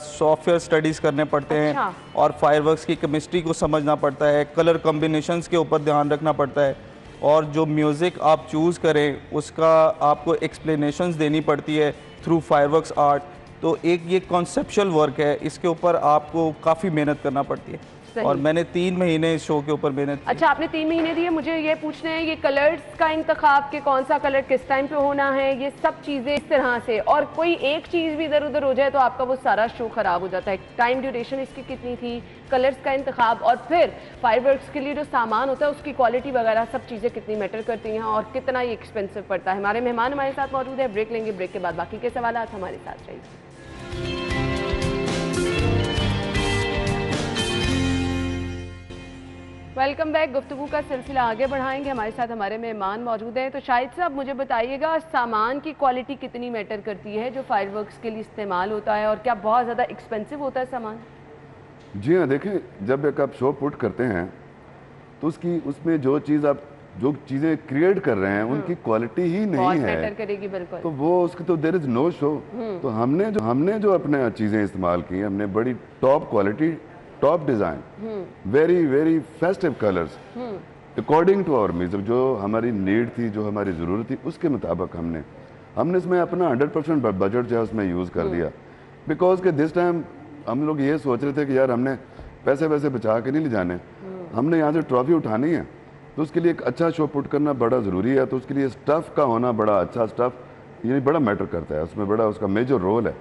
सॉफ्टवेयर स्टडीज़ करने पड़ते हैं और फायरवर्क्स की केमिस्ट्री को समझना पड़ता है, कलर कॉम्बिनेशंस के ऊपर ध्यान रखना पड़ता है, और जो म्यूज़िक आप चूज़ करें उसका आपको एक्सप्लेनेशंस देनी पड़ती है थ्रू फायरवर्क्स आर्ट। तो एक ये कॉन्सेप्चुअल वर्क है, इसके ऊपर आपको काफ़ी मेहनत करना पड़ती है। और मैंने 3 महीने इस शो के ऊपर मेहनत की। अच्छा, आपने 3 महीने दिए। मुझे ये पूछना है, ये कलर्स का इंतखाब के कौन सा कलर किस टाइम पे होना है, ये सब चीज़ें इस तरह से, और कोई एक चीज़ भी इधर उधर हो जाए तो आपका वो सारा शो ख़राब हो जाता है। टाइम ड्यूरेशन इसकी कितनी थी, कलर्स का इंतखाब, और फिर फायरवर्क्स के लिए जो सामान होता है उसकी क्वालिटी वगैरह सब चीज़ें कितनी मैटर करती हैं और कितना ये एक्सपेंसिव पड़ता है? हमारे मेहमान हमारे साथ मौजूद है, ब्रेक लेंगे, ब्रेक के बाद बाकी के सवाल हमारे साथ रहिए। Welcome back. गुफ्तगू का सिलसिला आगे बढ़ाएंगे, हमारे साथ हमारे मेहमान मौजूद हैं। तो शाहिद साहब मुझे बताइएगा, सामान की क्वालिटी कितनी मैटर करती है जो फायरवर्क्स के लिए इस्तेमाल होता है, और क्या बहुत ज़्यादा एक्सपेंसिव होता है सामान? जी हाँ, देखिए जब एक आप शो पुट करते हैं तो उसमें जो चीज़ें क्रिएट कर रहे हैं उनकी क्वालिटी ही नहीं है, मैटर करेगी बिल्कुल। तो वो उसकी तो देयर इज नो शो। तो हमने जो अपने चीज़ें इस्तेमाल की, हमने बड़ी top quality, top design, very very festive colours according to our music, जो हमारी नीड थी, जो हमारी ज़रूरत थी, उसके मुताबिक हमने इसमें अपना 100% बजट जो है उसमें यूज़ कर दिया। बिकॉज के दिस टाइम हम लोग ये सोच रहे थे कि यार हमने पैसे वैसे बचा के नहीं ले जाने, हमने यहाँ से ट्रॉफी उठानी है, तो उसके लिए एक अच्छा शो पुट करना बड़ा ज़रूरी है। तो उसके लिए स्टफ़ का होना, बड़ा अच्छा स्टफ़ ये बड़ा मैटर करता है, उसमें बड़ा उसका मेजर रोल है।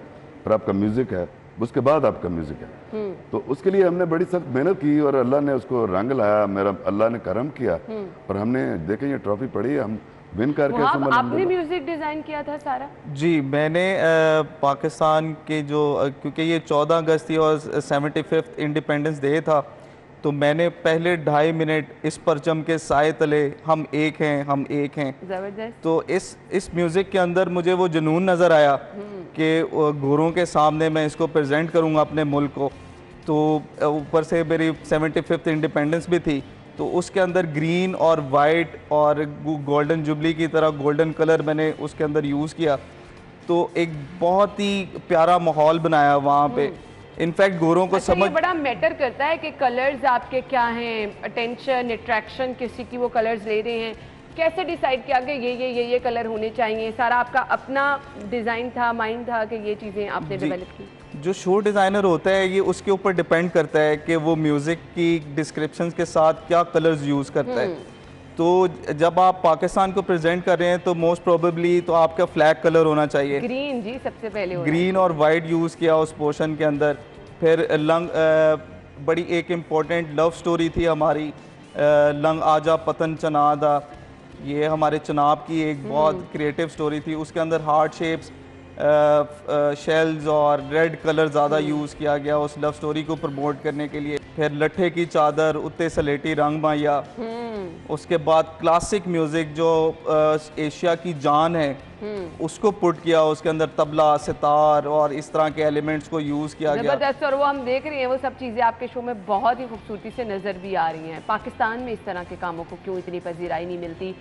पर आपका म्यूज़िक है, उसके बाद आपका म्यूज़िक है, तो उसके लिए हमने बड़ी सख्त मेहनत की और अल्लाह ने उसको रंग लाया, मेरा अल्लाह ने करम किया और हमने देखें ये ट्रॉफी पड़ी है, हम विन करके। आपने म्यूजिक डिज़ाइन किया था सारा? जी, मैंने पाकिस्तान के जो, क्योंकि ये 14 अगस्त थी और 75th इंडिपेंडेंस डे था, तो मैंने पहले 2.5 मिनट इस परचम के साए तले हम एक हैं, हम एक हैं, ज़बरदस्त। तो इस म्यूज़िक के अंदर मुझे वो जुनून नज़र आया कि गोरों के सामने मैं इसको प्रेजेंट करूँगा अपने मुल्क को। तो ऊपर से मेरी 75th इंडिपेंडेंस भी थी, तो उसके अंदर ग्रीन और वाइट और गोल्डन जुबली की तरह गोल्डन कलर मैंने उसके अंदर यूज़ किया, तो एक बहुत ही प्यारा माहौल बनाया वहाँ पे। इनफैक्ट गोरों को समझ बड़ा मैटर करता है कि कलर्स आपके क्या हैं, अटेंशन, अट्रैक्शन किसी की वो कलर्स ले रहे हैं, कैसे डिसाइड किया कि ये कलर होने चाहिए? सारा आपका अपना डिज़ाइन था, माइंड था कि ये चीज़ें आपने डेवलप की? जो शो डिज़ाइनर होता है ये उसके ऊपर डिपेंड करता है कि वो म्यूज़िक की डिस्क्रिप्शंस के साथ क्या कलर्स यूज़ करता है। तो जब आप पाकिस्तान को प्रेजेंट कर रहे हैं तो मोस्ट प्रोबेबली तो आपका फ्लैग कलर होना चाहिए, ग्रीन जी सबसे पहले ग्रीन और वाइट यूज़ किया उस पोर्शन के अंदर। फिर बड़ी एक इम्पोर्टेंट लव स्टोरी थी हमारी, लंग आजा पतन चनादा, ये हमारे चनाब की एक बहुत क्रिएटिव स्टोरी थी। उसके अंदर हार्ट शेप्स, शेल्स और रेड कलर ज़्यादा यूज़ किया गया उस लव स्टोरी को प्रमोट करने के लिए। फिर लट्ठे की चादर, उत्ते सलेटी रंग माया। उसके बाद क्लासिक म्यूज़िक जो एशिया की जान है उसको पुट किया, उसके अंदर तबला, सितार और इस तरह के एलिमेंट्स को यूज़ किया गया। जबरदस्त। और वो हम देख रहे हैं वो सब चीज़ें आपके शो में बहुत ही खूबसूरती से नज़र भी आ रही हैं। पाकिस्तान में इस तरह के कामों को क्यों इतनी पजीराई नहीं मिलती,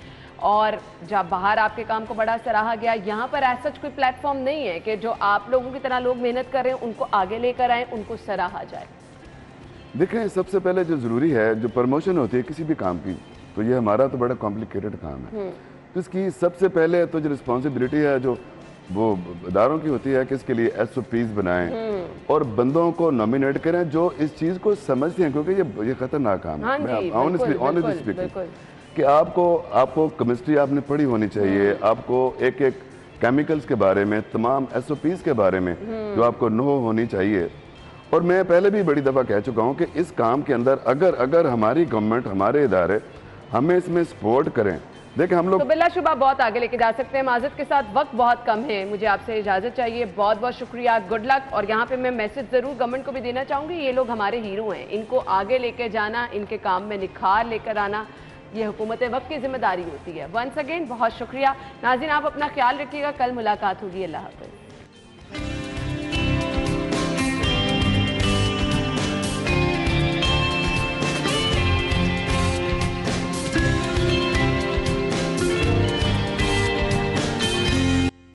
और जब बाहर आपके काम को बड़ा सराहा गया, यहाँ पर ऐसा कोई प्लेटफॉर्म नहीं है कि जो आप लोगों की तरह लोग मेहनत कर रहे हैं उनको आगे लेकर आए, उनको सराहा जाए? देखें, सबसे पहले जो ज़रूरी है, जो प्रमोशन होती है किसी भी काम की, तो ये हमारा तो बड़ा कॉम्प्लिकेटेड काम है। तो इसकी सबसे पहले तो जो रिस्पॉन्सिबिलिटी है जो वो इदारों की होती है कि इसके लिए SOPs बनाएं और बंदों को नॉमिनेट करें जो इस चीज़ को समझते हैं, क्योंकि ये खतरनाक काम है। मैं ऑनेस्टली स्पीकिंग कि आपको केमिस्ट्री आपने पढ़ी होनी चाहिए, आपको एक एक केमिकल्स के बारे में, तमाम SOPs के बारे में जो आपको नो होनी चाहिए। और मैं पहले भी बड़ी दफ़ा कह चुका हूँ कि इस काम के अंदर अगर हमारी गवर्नमेंट, हमारे इदारे हमें इसमें सपोर्ट करें, देखिए हम लोग तो बिलाशुबा बहुत आगे लेके जा सकते हैं। माजरत के साथ वक्त बहुत कम है, मुझे आपसे इजाज़त चाहिए। बहुत बहुत शुक्रिया, गुड लक। और यहाँ पे मैं मैसेज ज़रूर गवर्नमेंट को भी देना चाहूँगी, ये लोग हमारे हीरो हैं, इनको आगे लेके जाना, इनके काम में निखार लेकर आना, ये हुकूमत वक्त की जिम्मेदारी होती है। वंस अगेन बहुत शुक्रिया। नाज़रीन, आप अपना ख्याल रखिएगा, कल मुलाकात होगी। अल्लाह हाफ़िज़।